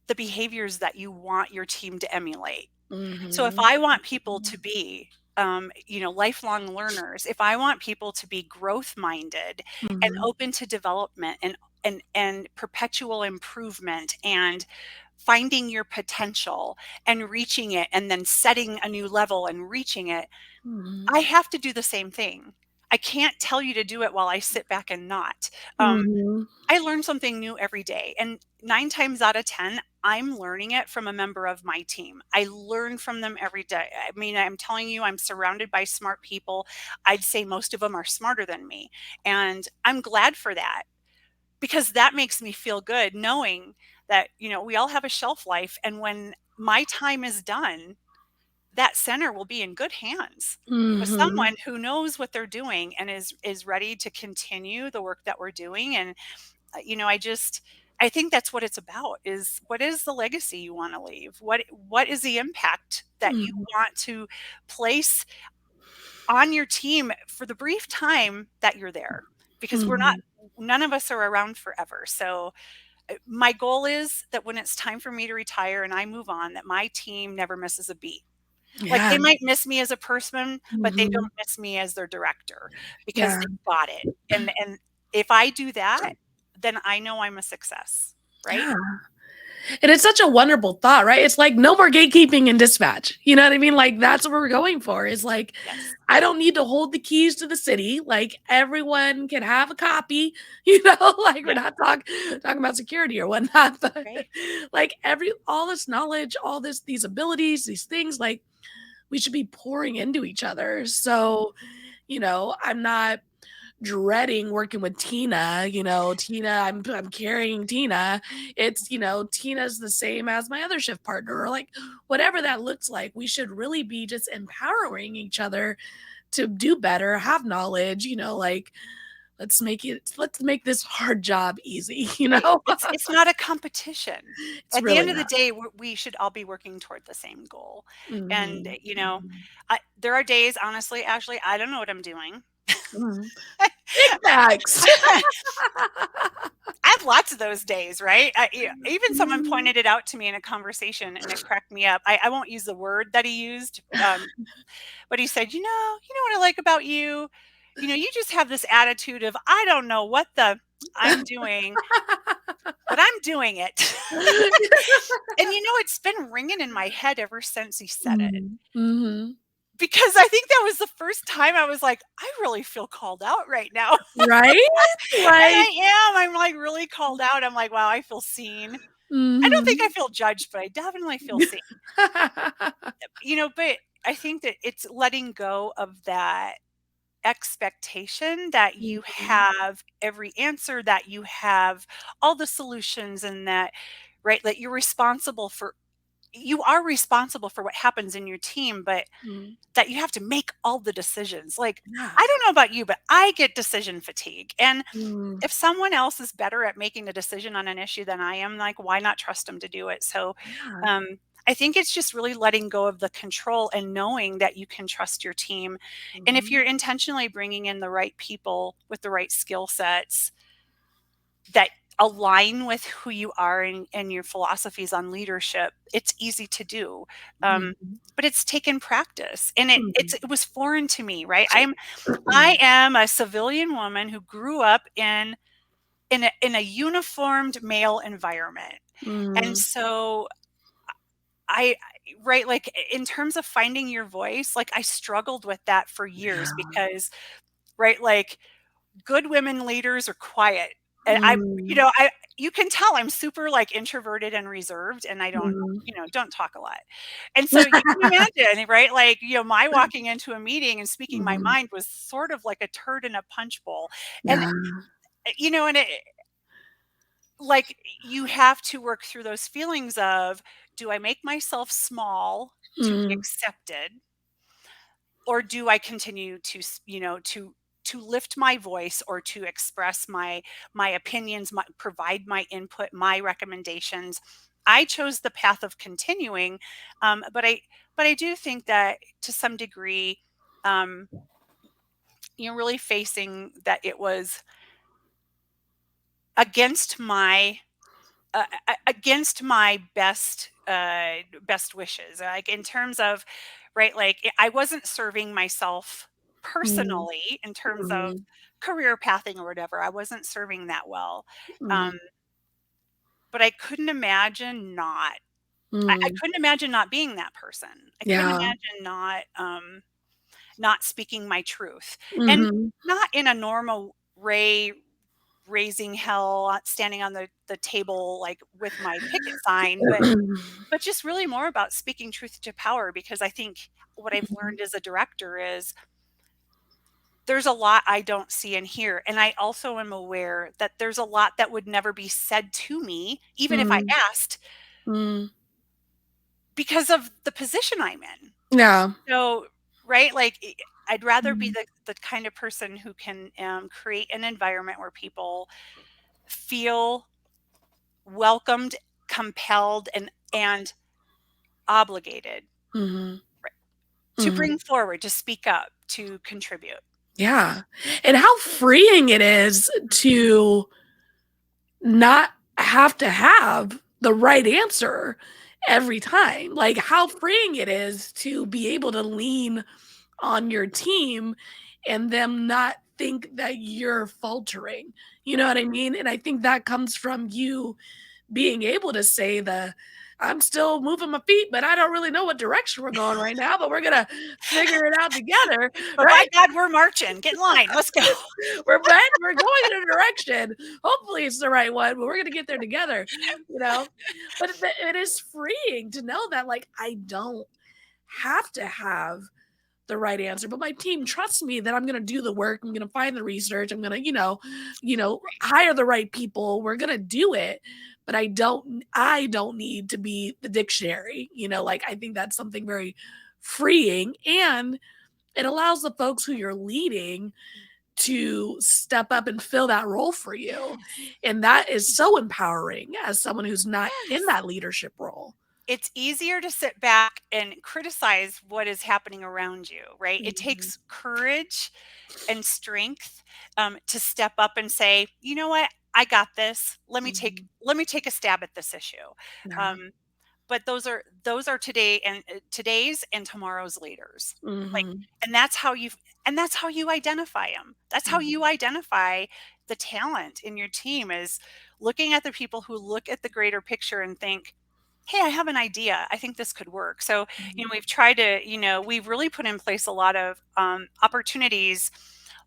Speaker 6: the behaviors that you want your team to emulate. So if
Speaker 1: mhm,
Speaker 6: I want people to be, lifelong learners, if I want people to be growth minded and
Speaker 1: mhm,
Speaker 6: open to development and perpetual improvement and finding your potential and reaching it and then setting a new level and reaching it,
Speaker 1: mhm,
Speaker 6: I have to do the same thing. I can't tell you to do it while I sit back and not.
Speaker 1: mhm,
Speaker 6: I learn something new every day. And 9 times out of 10, I'm learning it from a member of my team. I learn from them every day. I mean, I'm telling you, I'm surrounded by smart people. I'd say most of them are smarter than me. And I'm glad for that because that makes me feel good knowing that, we all have a shelf life. And when my time is done, that center will be in good hands with
Speaker 1: mhm,
Speaker 6: someone who knows what they're doing and is ready to continue the work that we're doing. And I think that's what it's about, is what is the legacy you want to leave? What is the impact that you
Speaker 1: mhm,
Speaker 6: want to place on your team for the brief time that you're there? Because
Speaker 1: mhm.
Speaker 6: none of us are around forever. So my goal is that when it's time for me to retire and I move on, that my team never misses a beat. Like,
Speaker 1: Yeah.
Speaker 6: they might miss me as a person, but they
Speaker 1: Mhm.
Speaker 6: don't miss me as their director because
Speaker 1: Yeah.
Speaker 6: they got it. And if I do that, then I know I'm a success, right?
Speaker 1: Yeah. And it's such a wonderful thought, right? It's like no more gatekeeping in dispatch. You know what I mean? Like that's what we're going for. Is like
Speaker 6: Yes,
Speaker 1: I don't need to hold the keys to the city. Like everyone can have a copy. Like we're
Speaker 6: yeah,
Speaker 1: not talking about security or whatnot, but
Speaker 6: right?
Speaker 1: like all this knowledge, these abilities, these things, like we should be pouring into each other. So, I'm not dreading working with Tina. Tina, I'm carrying Tina. It's, Tina's the same as my other shift partner, or like whatever that looks like. We should really be just empowering each other to do better, have knowledge, like let's make this hard job easy,
Speaker 6: Right. It's not a competition.
Speaker 1: It's
Speaker 6: At the
Speaker 1: really
Speaker 6: end of the
Speaker 1: not.
Speaker 6: day, we should all be working toward the same goal. And,
Speaker 1: Mhm.
Speaker 6: there are days, honestly, Ashley, I don't know what I'm doing.
Speaker 1: Mhm. Big facts.
Speaker 6: I have lots of those days, right? Even someone
Speaker 1: Mhm.
Speaker 6: pointed it out to me in a conversation, and it cracked me up. I won't use the word that he used, but he said, you know what I like about you? You just have this attitude of, I don't know what the I'm doing, but I'm doing it. And it's been ringing in my head ever since he said it.
Speaker 1: Mhm. Mhm.
Speaker 6: Because I think that was the first time I was like, I really feel called out right now.
Speaker 1: Right?
Speaker 6: And
Speaker 1: Like
Speaker 6: I'm like really called out. I'm like, wow, I feel seen. I don't think I
Speaker 1: mhm.
Speaker 6: feel judged, but I definitely feel seen. But I think that it's letting go of that expectation that you
Speaker 1: Mhm.
Speaker 6: have every answer, that you have all the solutions, and that, right, that you are responsible for what happens in your team, but
Speaker 1: Mhm.
Speaker 6: that you have to make all the decisions. Like,
Speaker 1: Yeah.
Speaker 6: I don't know about you, but I get decision fatigue. And
Speaker 1: Mm.
Speaker 6: if someone else is better at making a decision on an issue than I am, like, why not trust them to do it? So,
Speaker 1: Yeah.
Speaker 6: I think it's just really letting go of the control and knowing that you can trust your team. And if
Speaker 1: Mhm.
Speaker 6: you're intentionally bringing in the right people with the right skill sets that align with who you are and your philosophies on leadership, it's easy to do.
Speaker 1: Mhm.
Speaker 6: But it's taken practice, and
Speaker 1: Mhm.
Speaker 6: it was foreign to me, right? I am a civilian woman who grew up in a uniformed male environment. And
Speaker 1: Mm.
Speaker 6: so I right, like, in terms of finding your voice, like, I struggled with that for years
Speaker 1: Yeah.
Speaker 6: because, right, like, good women leaders are quiet. And
Speaker 1: Mm,
Speaker 6: you can tell I'm super, like, introverted and reserved, and I don't,
Speaker 1: mhm.
Speaker 6: don't talk a lot. And so you can imagine, right, like, my walking into a meeting and speaking my
Speaker 1: Mhm.
Speaker 6: mind was sort of like a turd in a punch bowl. And,
Speaker 1: Yeah.
Speaker 6: and it, like, you have to work through those feelings of, do I make myself small to be
Speaker 1: Mm,
Speaker 6: accepted? Or do I continue to to lift my voice or to express my opinions, provide my input, my recommendations? I chose the path of continuing, but I do think that to some degree, um, really facing that it was against my against my best wishes, like, in terms of, right, like, I wasn't serving myself
Speaker 1: mm,
Speaker 6: personally in terms of
Speaker 1: mhm,
Speaker 6: career pathing or whatever. I wasn't serving that well.
Speaker 1: mhm,
Speaker 6: um, but I couldn't imagine not. I
Speaker 1: mm.
Speaker 6: couldn't imagine not being that person. I couldn't
Speaker 1: Yeah.
Speaker 6: imagine not speaking my truth, and
Speaker 1: Mhm.
Speaker 6: not in a normal way, raising hell, standing on the table, like, with my picket sign, but just really more about speaking truth to power, because I think what I've
Speaker 1: Mhm.
Speaker 6: learned as a director is there's a lot I don't see and hear, and I also am aware that there's a lot that would never be said to me, even if I
Speaker 1: Mm,
Speaker 6: asked,
Speaker 1: mm.
Speaker 6: because of the position I'm in.
Speaker 1: Yeah.
Speaker 6: So, right, like, I'd rather be
Speaker 1: Mhm,
Speaker 6: the kind of person who can, create an environment where people feel welcomed, compelled, and obligated,
Speaker 1: mhm,
Speaker 6: right, to
Speaker 1: mhm.
Speaker 6: bring forward, to speak up, to contribute.
Speaker 1: Yeah, and how freeing it is to not have to have the right answer every time. Like, how freeing it is to be able to lean on your team and them not think that you're faltering. You know what I mean? And I think that comes from you being able to say I'm still moving my feet, but I don't really know what direction we're going right now, but we're gonna figure it out together,
Speaker 6: But by
Speaker 1: right?
Speaker 6: God, we're marching. Get in line. Let's go.
Speaker 1: We're going in a direction. Hopefully it's the right one, but we're gonna get there together, you know? But it is freeing to know that, like, I don't have to have the right answer, but my team trusts me that I'm gonna do the work, I'm gonna find the research, I'm gonna, hire the right people, we're gonna do it, but I don't need to be the dictionary, like, I think that's something very freeing, and it allows the folks who you're leading to step up and fill that role for you,
Speaker 6: Yes.
Speaker 1: and that is so empowering as someone who's not in
Speaker 6: Yes.
Speaker 1: that leadership role.
Speaker 6: It's easier to sit back and criticize what is happening around you, right? It
Speaker 1: Mhm,
Speaker 6: takes courage and strength, to step up and say, you know what, I got this.
Speaker 1: mhm,
Speaker 6: Let me take a stab at this issue.
Speaker 1: yeah,
Speaker 6: Um, but those are today and today's and tomorrow's leaders. Like,
Speaker 1: mhm,
Speaker 6: and that's how you identify them. That's how
Speaker 1: mhm,
Speaker 6: you identify the talent in your team, is looking at the people who look at the greater picture and think, hey, I have an idea, I think this could work. So,
Speaker 1: mhm,
Speaker 6: we've really put in place a lot of, opportunities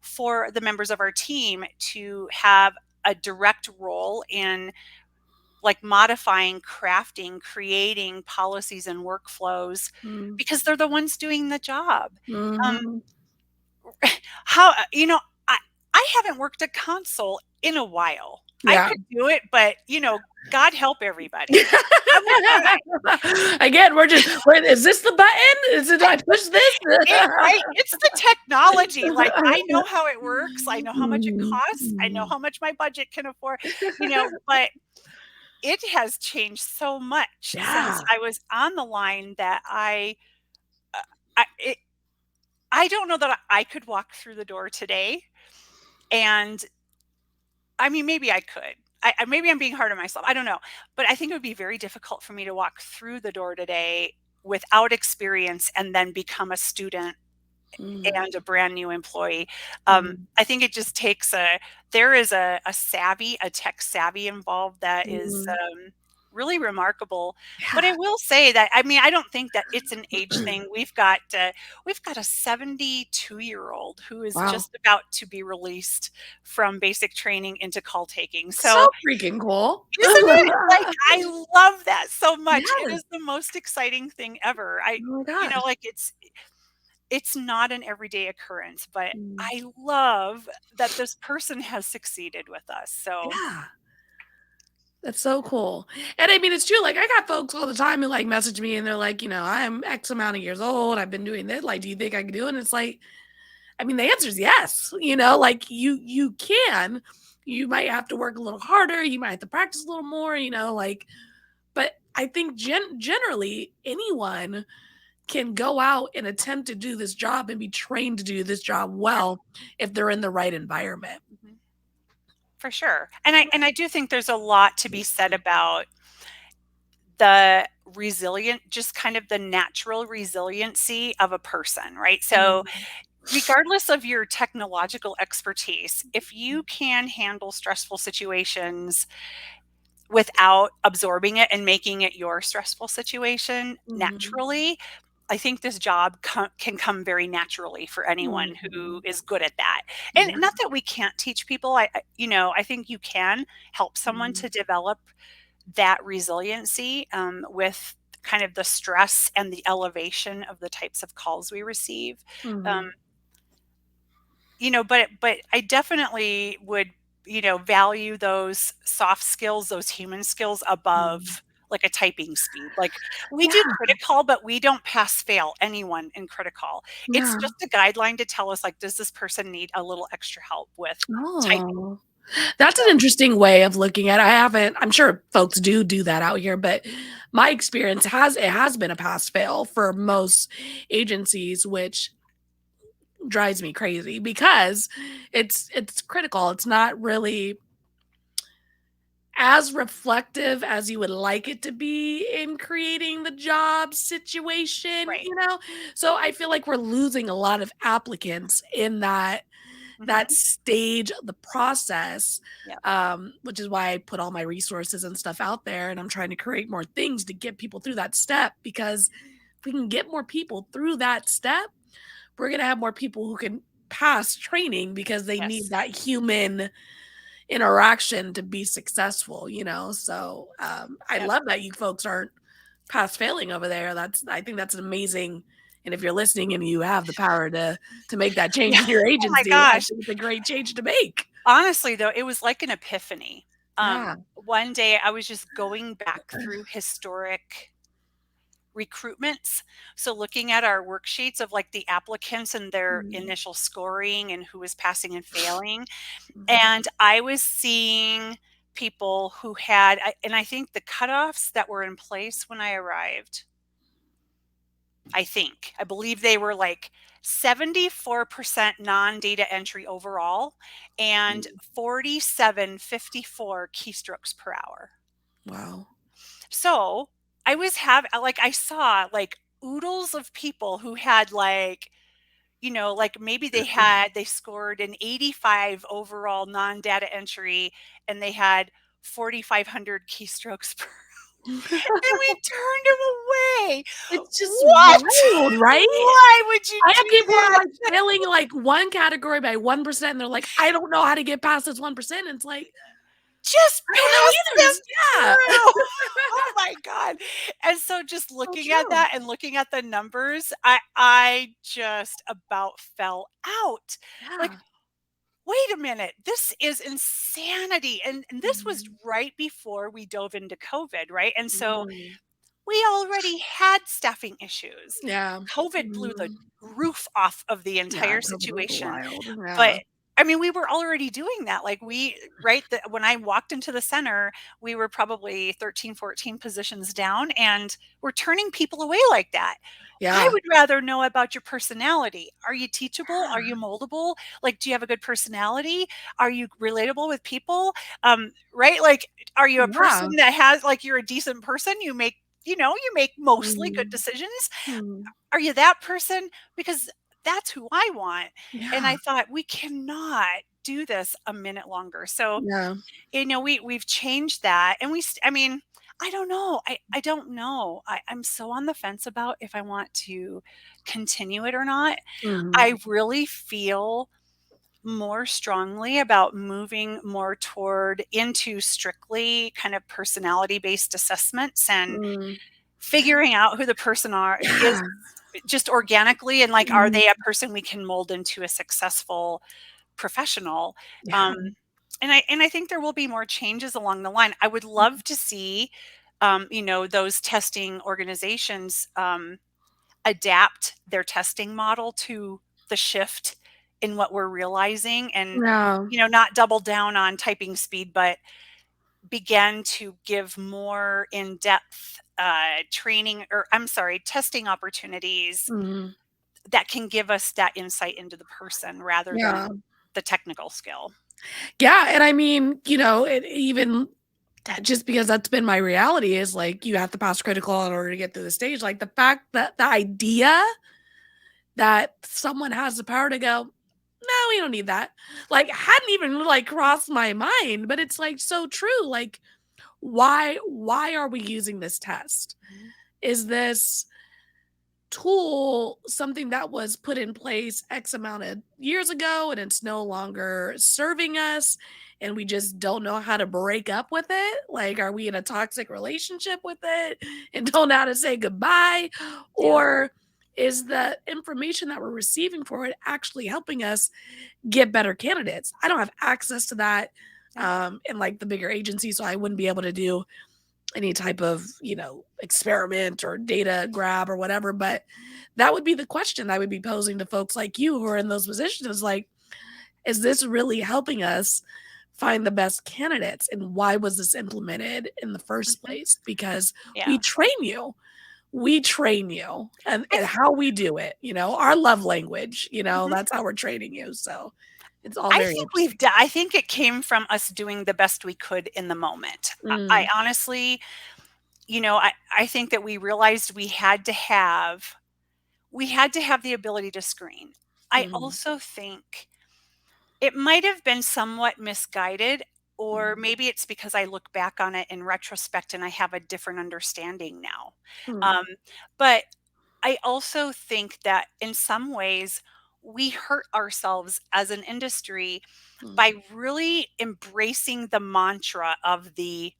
Speaker 6: for the members of our team to have a direct role in, like, modifying, crafting, creating policies and workflows,
Speaker 1: mm,
Speaker 6: because they're the ones doing the job. Um,
Speaker 1: mhm.
Speaker 6: how I haven't worked a console in a while. I
Speaker 1: Yeah.
Speaker 6: could do it, but God help everybody. I will try.
Speaker 1: Again, we're just wait, is this the button? Is it I push this?
Speaker 6: Right? It's the technology. Like, I know how it works. I know how much it
Speaker 1: Mhm,
Speaker 6: costs. I know
Speaker 1: mhm.
Speaker 6: how much my budget can afford. But it has changed so much since
Speaker 1: Yeah.
Speaker 6: I was on the line that uh, I it, I don't know that I could walk through the door today. And I mean, maybe I could. Maybe I'm being hard on myself. I don't know, but I think it would be very difficult for me to walk through the door today without experience and then become a student
Speaker 1: Mhm,
Speaker 6: and a brand new employee.
Speaker 1: mhm,
Speaker 6: I think it just takes there is a tech savvy involved that is,
Speaker 1: mhm,
Speaker 6: really remarkable. But
Speaker 1: Yeah.
Speaker 6: I will say that, I mean, I don't think that it's an age thing. We've got a 72-year-old who is
Speaker 1: Wow.
Speaker 6: just about to be released from basic training into call taking.
Speaker 1: So
Speaker 6: So
Speaker 1: freaking cool.
Speaker 6: isn't it? Like, I love that so much. It
Speaker 1: Yes.
Speaker 6: is the most exciting thing ever.
Speaker 1: Oh my gosh.
Speaker 6: Like it's not an everyday occurrence, but
Speaker 1: Mm.
Speaker 6: I love that this person has succeeded with us. So
Speaker 1: Yeah. That's so cool. And I mean, it's true. Like, I got folks all the time who like message me and they're like, I'm X amount of years old. I've been doing this. Like, do you think I can do it? And it's like, I mean, the answer is yes. Like you can. You might have to work a little harder. You might have to practice a little more, like, but I think generally anyone can go out and attempt to do this job and be trained to do this job
Speaker 6: yeah.
Speaker 1: well if they're in the right environment.
Speaker 6: Mhm. For sure. And I do think there's a lot to be said about the resilient, just kind of the natural resiliency of a person, right? So
Speaker 1: Mm,
Speaker 6: regardless of your technological expertise, if you can handle stressful situations without absorbing it and making it your stressful situation
Speaker 1: mhm,
Speaker 6: naturally, I think this job can come very naturally for anyone who
Speaker 1: mhm.
Speaker 6: is good at that. And
Speaker 1: Yeah,
Speaker 6: not that we can't teach people. I think you can help someone
Speaker 1: mhm,
Speaker 6: to develop that resiliency with kind of the stress and the elevation of the types of calls we receive. Um,
Speaker 1: mhm,
Speaker 6: but I definitely would, value those soft skills, those human skills
Speaker 1: mhm.
Speaker 6: above like a typing speed. Like we do
Speaker 1: Yeah,
Speaker 6: critical, but we don't pass fail anyone in critical. It's
Speaker 1: yeah.
Speaker 6: just a guideline to tell us like, does this person need a little extra help with typing?
Speaker 1: Oh, that's
Speaker 6: So
Speaker 1: an interesting way of looking at it. I'm sure folks do that out here, but my experience has been a pass fail for most agencies, which drives me crazy because it's critical. It's not really as reflective as you would like it to be in creating the job situation,
Speaker 6: right.
Speaker 1: So I feel like we're losing a lot of applicants in that
Speaker 6: Hmm.
Speaker 1: stage of the process,
Speaker 6: Yeah.
Speaker 1: which is why I put all my resources and stuff out there, and I'm trying to create more things to get people through that step, because if we can get more people through that step, we're going to have more people who can pass training because they need
Speaker 6: Yes.
Speaker 1: that human interaction to be successful, so I
Speaker 6: Yep.
Speaker 1: love that you folks aren't pass failing over there. I think that's an amazing, and if you're listening and you have the power to make that change
Speaker 6: Yeah.
Speaker 1: in your
Speaker 6: Oh my
Speaker 1: agency, I
Speaker 6: gosh.
Speaker 1: think it's a great change to make.
Speaker 6: Honestly, though, it was like an epiphany.
Speaker 1: Yeah.
Speaker 6: One day I was just going back through historic recruitments. So looking at our worksheets of like the applicants and their
Speaker 1: Mhm.
Speaker 6: initial scoring and who was passing and failing.
Speaker 1: Mhm.
Speaker 6: And I was seeing people who had, and I think the cutoffs that were in place when I arrived, I believe they were like 74% non-data entry overall and 47.54 keystrokes per hour.
Speaker 1: Wow.
Speaker 6: So I saw like oodles of people who had like, like maybe they scored an 85 overall non-data entry and they had 4,500 keystrokes per, and we turned them away.
Speaker 1: It's just
Speaker 6: What?
Speaker 1: wild, right?
Speaker 6: Why would you
Speaker 1: I have
Speaker 6: do
Speaker 1: people who are,
Speaker 6: that?
Speaker 1: like, failing, like, one category by 1%, and they're like, "I don't know how to get past this 1%." And it's like,
Speaker 6: Just
Speaker 1: "I don't know
Speaker 6: pass
Speaker 1: either,
Speaker 6: them
Speaker 1: just yeah."
Speaker 6: through. Oh my god. And so just
Speaker 1: So
Speaker 6: looking at
Speaker 1: true.
Speaker 6: that and looking at the numbers, I just about fell out. Like,
Speaker 1: Yeah.
Speaker 6: wait a minute, this is insanity. And this was
Speaker 1: Mhm.
Speaker 6: right before we dove into COVID, right? And so
Speaker 1: Mm.
Speaker 6: we already had staffing issues.
Speaker 1: Yeah.
Speaker 6: COVID blew the
Speaker 1: Mhm.
Speaker 6: roof off of the
Speaker 1: Yeah,
Speaker 6: entire
Speaker 1: COVID was
Speaker 6: situation.
Speaker 1: wild.
Speaker 6: But
Speaker 1: Yeah.
Speaker 6: I mean, we were already doing that. Like right, when I walked into the center, we were probably 13, 14 positions down and we're turning people away like that. I
Speaker 1: Yeah.
Speaker 6: would rather know about your personality. Are you teachable? Are
Speaker 1: Yeah.
Speaker 6: you moldable? Like, do you have a good personality? Are you relatable with people? Right? Like, are you a person
Speaker 1: Yeah.
Speaker 6: that has like you're a decent person? You make mostly good
Speaker 1: Mhm.
Speaker 6: decisions.
Speaker 1: Mhm.
Speaker 6: Are you that person? Because that's who I want. And
Speaker 1: Yeah.
Speaker 6: I thought we cannot do this a minute longer. So,
Speaker 1: Yeah.
Speaker 6: we've changed that and I mean, I don't know. I don't know. I'm so on the fence about if I want to continue it or not.
Speaker 1: Mhm.
Speaker 6: I really feel more strongly about moving more toward into strictly kind of personality-based assessments and
Speaker 1: Mm.
Speaker 6: figuring out who the person is
Speaker 1: Yeah.
Speaker 6: just organically, and like, are
Speaker 1: Mhm.
Speaker 6: they a person we can mold into a successful professional?
Speaker 1: Yeah.
Speaker 6: Um, and I think there will be more changes along the line. I would love to see, those testing organizations adapt their testing model to the shift in what we're realizing, and
Speaker 1: Yeah.
Speaker 6: not double down on typing speed, but begin to give more in-depth training, or I'm sorry, testing opportunities
Speaker 1: Mhm.
Speaker 6: that can give us that insight into the person rather
Speaker 1: Yeah.
Speaker 6: than the technical skill.
Speaker 1: Yeah, and I mean, it even that just because that's been my reality is, like, you have to pass critical in order to get through the stage, like, the fact that the idea that someone has the power to go, "No, we don't need that," like, hadn't even, like, crossed my mind, but it's, like, so true, like, why are we using this test?
Speaker 6: Mhm.
Speaker 1: Is this tool something that was put in place X amount of years ago and it's no longer serving us and we just don't know how to break up with it? Like, are we in a toxic relationship with it and don't know how to say goodbye?
Speaker 6: Yeah.
Speaker 1: Or is the information that we're receiving for it actually helping us get better candidates? I don't have access to that
Speaker 6: Yeah.
Speaker 1: in like the bigger agencies, so I wouldn't be able to do any type of, experiment or data grab or whatever. But that would be the question I would be posing to folks like you who are in those positions is like, is this really helping us find the best candidates? And why was this implemented in the first
Speaker 6: Mhm.
Speaker 1: place? Because we
Speaker 6: Yeah.
Speaker 1: train you. We train you
Speaker 6: I
Speaker 1: and
Speaker 6: th
Speaker 1: how we do it, our love language,
Speaker 6: Mhm.
Speaker 1: that's how we're training you. So it's all very interesting.
Speaker 6: I think it came from us doing the best we could in the moment. I
Speaker 1: Mm,
Speaker 6: honestly, I think that we realized we had to have the ability to screen. I
Speaker 1: mhm,
Speaker 6: also think it might have been somewhat misguided, or
Speaker 1: mhm,
Speaker 6: maybe it's because I look back on it in retrospect and I have a different understanding now.
Speaker 1: mm,
Speaker 6: Um, but I also think that in some ways we hurt ourselves as an industry
Speaker 1: mm.
Speaker 6: by really embracing the mantra of the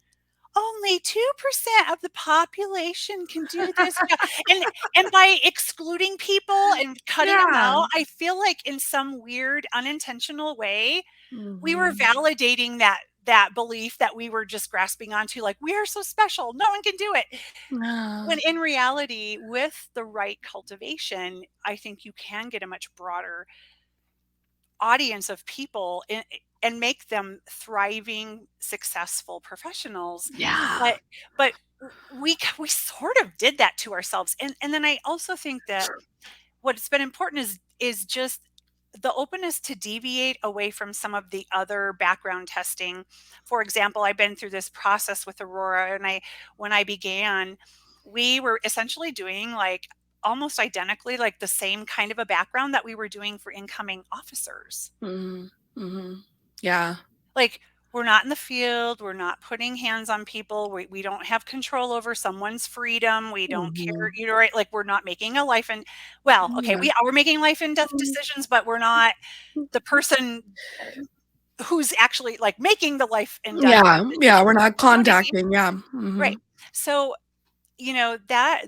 Speaker 6: only 2% of the population can do this job. And by excluding people and cutting them
Speaker 1: Yeah.
Speaker 6: out, I feel like in some weird unintentional way, we were
Speaker 1: Mhm.
Speaker 6: validating that belief that we were just grasping onto, like, we are so special, no one can do it.
Speaker 1: Yeah.
Speaker 6: When in reality, with the right cultivation, I think you can get a much broader audience of people and make them thriving, successful professionals.
Speaker 1: Yeah.
Speaker 6: But we sort of did that to ourselves. And then I also think that what's been important is just the openness to deviate away from some of the other background testing. For example, I've been through this process with Aurora, and when I began, we were essentially doing like almost identically like the same kind of a background that we were doing for incoming officers.
Speaker 1: Mhm. Mhm. Yeah.
Speaker 6: Like, we're not in the field, we're not putting hands on people, we don't have control over someone's freedom, we don't care,
Speaker 1: Mhm.
Speaker 6: right? Like, we're not making a life and well, okay,
Speaker 1: Yeah.
Speaker 6: we're making life and death
Speaker 1: Mhm.
Speaker 6: decisions, but we're not the person who's actually, like, making the life and death
Speaker 1: Yeah. Yeah,
Speaker 6: decision.
Speaker 1: we're not
Speaker 6: You know what I mean?
Speaker 1: contacting, yeah.
Speaker 6: Right.
Speaker 1: Mhm.
Speaker 6: So,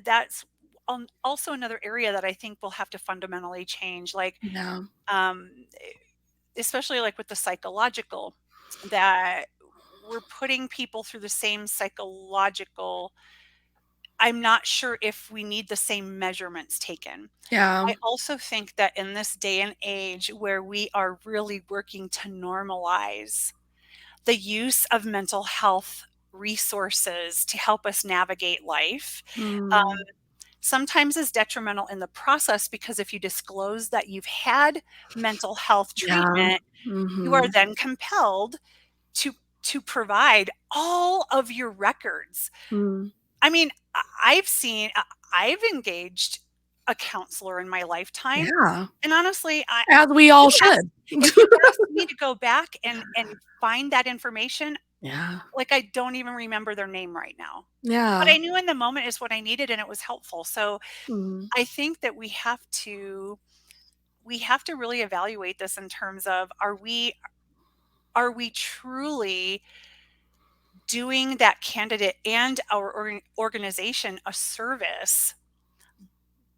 Speaker 6: that's also another area that I think will have to fundamentally change, like,
Speaker 1: Yeah.
Speaker 6: um, especially, like, with the psychological, that we're putting people through the same psychological. I'm not sure if we need the same measurements taken.
Speaker 1: Yeah.
Speaker 6: I also think that in this day and age where we are really working to normalize the use of mental health resources to help us navigate life,
Speaker 1: Mm.
Speaker 6: sometimes is detrimental in the process, because if you disclose that you've had mental health
Speaker 1: Yeah.
Speaker 6: treatment, you are
Speaker 1: Mhm.
Speaker 6: then compelled to provide all of your records.
Speaker 1: Mm.
Speaker 6: I mean, I've engaged a counselor in my lifetime,
Speaker 1: Yeah.
Speaker 6: and honestly,
Speaker 1: As we all should.
Speaker 6: if you asked me to go back and find that information,
Speaker 1: Yeah.
Speaker 6: Like, I don't even remember their name right now. What
Speaker 1: Yeah.
Speaker 6: I knew in the moment is what I needed, and it was helpful. So,
Speaker 1: Mhm.
Speaker 6: I think that we have to really evaluate this in terms of, are we truly doing that candidate and our organization a service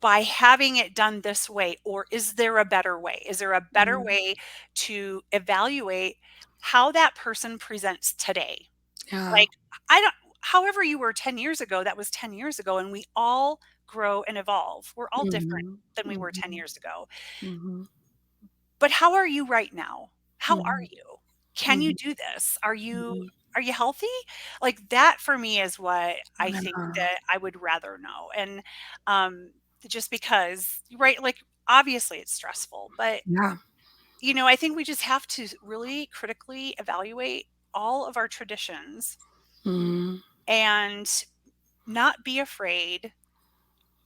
Speaker 6: by having it done this way, or is there a better way? Is there a better
Speaker 1: Mhm.
Speaker 6: way to evaluate how that person presents today?
Speaker 1: Yeah.
Speaker 6: Like, I don't however you were 10 years ago, that was 10 years ago, and we all grow and evolve. We're all different
Speaker 1: Mhm.
Speaker 6: than we were 10
Speaker 1: Mhm.
Speaker 6: years ago.
Speaker 1: Mhm.
Speaker 6: But how are you right now? How are
Speaker 1: Mhm.
Speaker 6: you? Can you
Speaker 1: Mhm.
Speaker 6: do this? Are you healthy? Like, that for me is what I think
Speaker 1: Yeah.
Speaker 6: that I would rather know. And um just because, right, like, obviously it's stressful, but
Speaker 1: Yeah.
Speaker 6: I think we just have to really critically evaluate all of our traditions
Speaker 1: Mhm.
Speaker 6: and not be afraid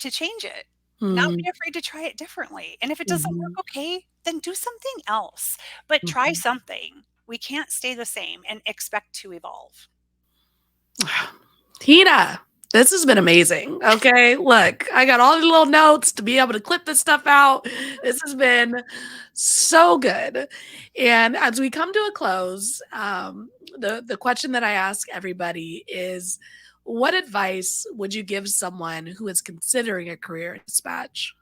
Speaker 6: to change it. Not
Speaker 1: Mhm.
Speaker 6: be afraid to try it differently, and if it doesn't work,
Speaker 1: Mhm.
Speaker 6: okay, then do something else, but try
Speaker 1: Mhm.
Speaker 6: something. We can't stay the same and expect to evolve.
Speaker 1: Tina, this has been amazing. Okay. Look, I got all the little notes to be able to clip this stuff out. This has been so good. And as we come to a close, the question that I ask everybody is, what advice would you give someone who is considering a career in dispatch?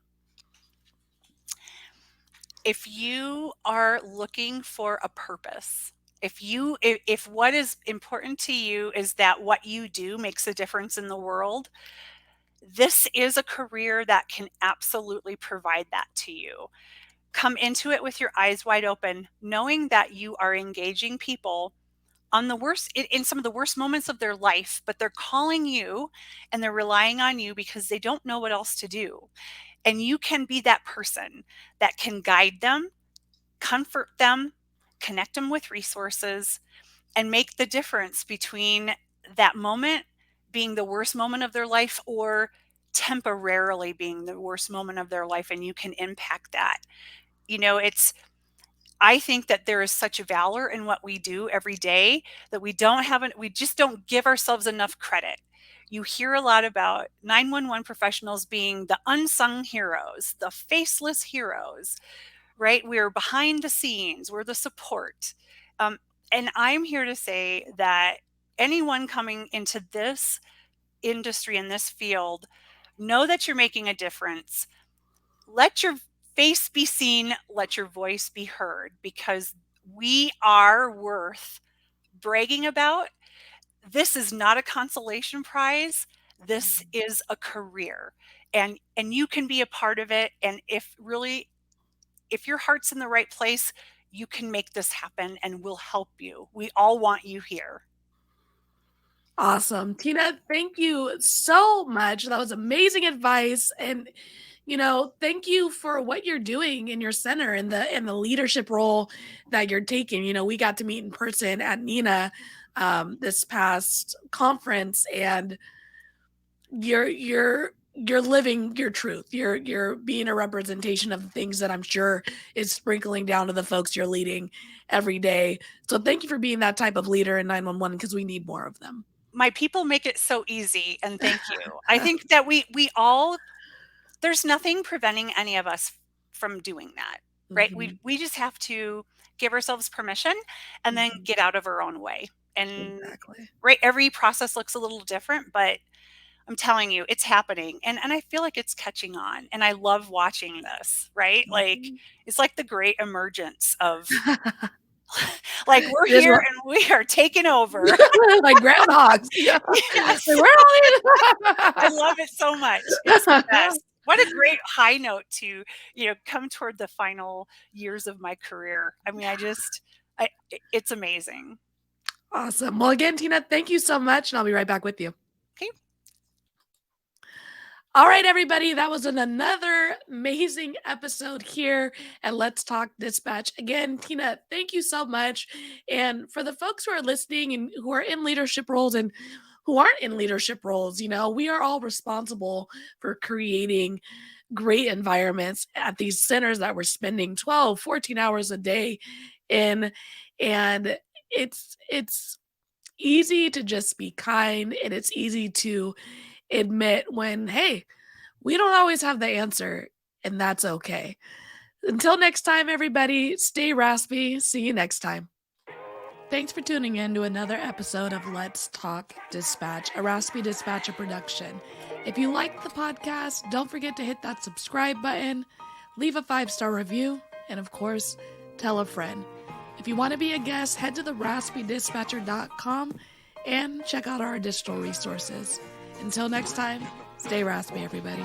Speaker 6: If you are looking for a purpose, if what is important to you is that what you do makes a difference in the world, this is a career that can absolutely provide that to you. Come into it with your eyes wide open, knowing that you are engaging people on the worst in some of the worst moments of their life, but they're calling you and they're relying on you because they don't know what else to do. And you can be that person that can guide them, comfort them, connect them with resources, and make the difference between that moment being the worst moment of their life, or temporarily being the worst moment of their life, and you can impact that. It's I think that there is such valor in what we do every day that we just don't give ourselves enough credit. You hear a lot about 911 professionals being the unsung heroes, the faceless heroes, right? We're behind the scenes, we're the support. Um, and I'm here to say that anyone coming into this industry, in this field, know that you're making a difference. Let your face be seen, let your voice be heard, because we are worth bragging about. This is not a consolation prize. This is a career. And you can be a part of it. And if your heart's in the right place, you can make this happen, and we'll help you. We all want you here.
Speaker 1: Awesome. Tina, thank you so much. That was amazing advice. And thank you for what you're doing in your center and the leadership role that you're taking. We got to meet in person at Nina this past conference, and you're living your truth. You're being a representation of the things that I'm sure is sprinkling down to the folks you're leading every day. So thank you for being that type of leader in 911, because we need more of them.
Speaker 6: My people make it so easy, and thank you. I think that we all there's nothing preventing any of us from doing that, right? We
Speaker 1: Mhm,
Speaker 6: we just have to give ourselves permission and then
Speaker 1: mhm.
Speaker 6: get out of our own way. And
Speaker 1: Exactly.
Speaker 6: right, every process looks a little different, but I'm telling you, it's happening. And I feel like it's catching on. And I love watching this, right? Like,
Speaker 1: Mhm.
Speaker 6: it's like the great emergence of, like, we're
Speaker 1: It is
Speaker 6: here
Speaker 1: what
Speaker 6: and we are taking over.
Speaker 1: like groundhogs. Yeah. Like,
Speaker 6: Yes.
Speaker 1: where
Speaker 6: I
Speaker 1: are
Speaker 6: love it so much. It's the
Speaker 1: we?
Speaker 6: best. What a great high note to, come toward the final years of my career. I mean, it's amazing.
Speaker 1: Awesome. Well, again, Tina, thank you so much, and I'll be right back with you.
Speaker 6: Okay.
Speaker 1: All right, everybody, that was another amazing episode here at Let's Talk Dispatch. Again, Tina, thank you so much. And for the folks who are listening and who are in leadership roles and who aren't in leadership roles, we are all responsible for creating great environments at these centers that we're spending 12, 14 hours a day in. And it's easy to just be kind, and it's easy to admit when, hey, we don't always have the answer, and that's okay. Until next time, everybody, stay raspy. See you next time. Thanks for tuning in to another episode of Let's Talk Dispatch, a Raspy Dispatcher production. If you like the podcast, don't forget to hit that subscribe button, leave a 5-star review, and of course, tell a friend. If you want to be a guest, head to the raspydispatcher.com and check out our additional resources. Until next time, stay raspy, everybody.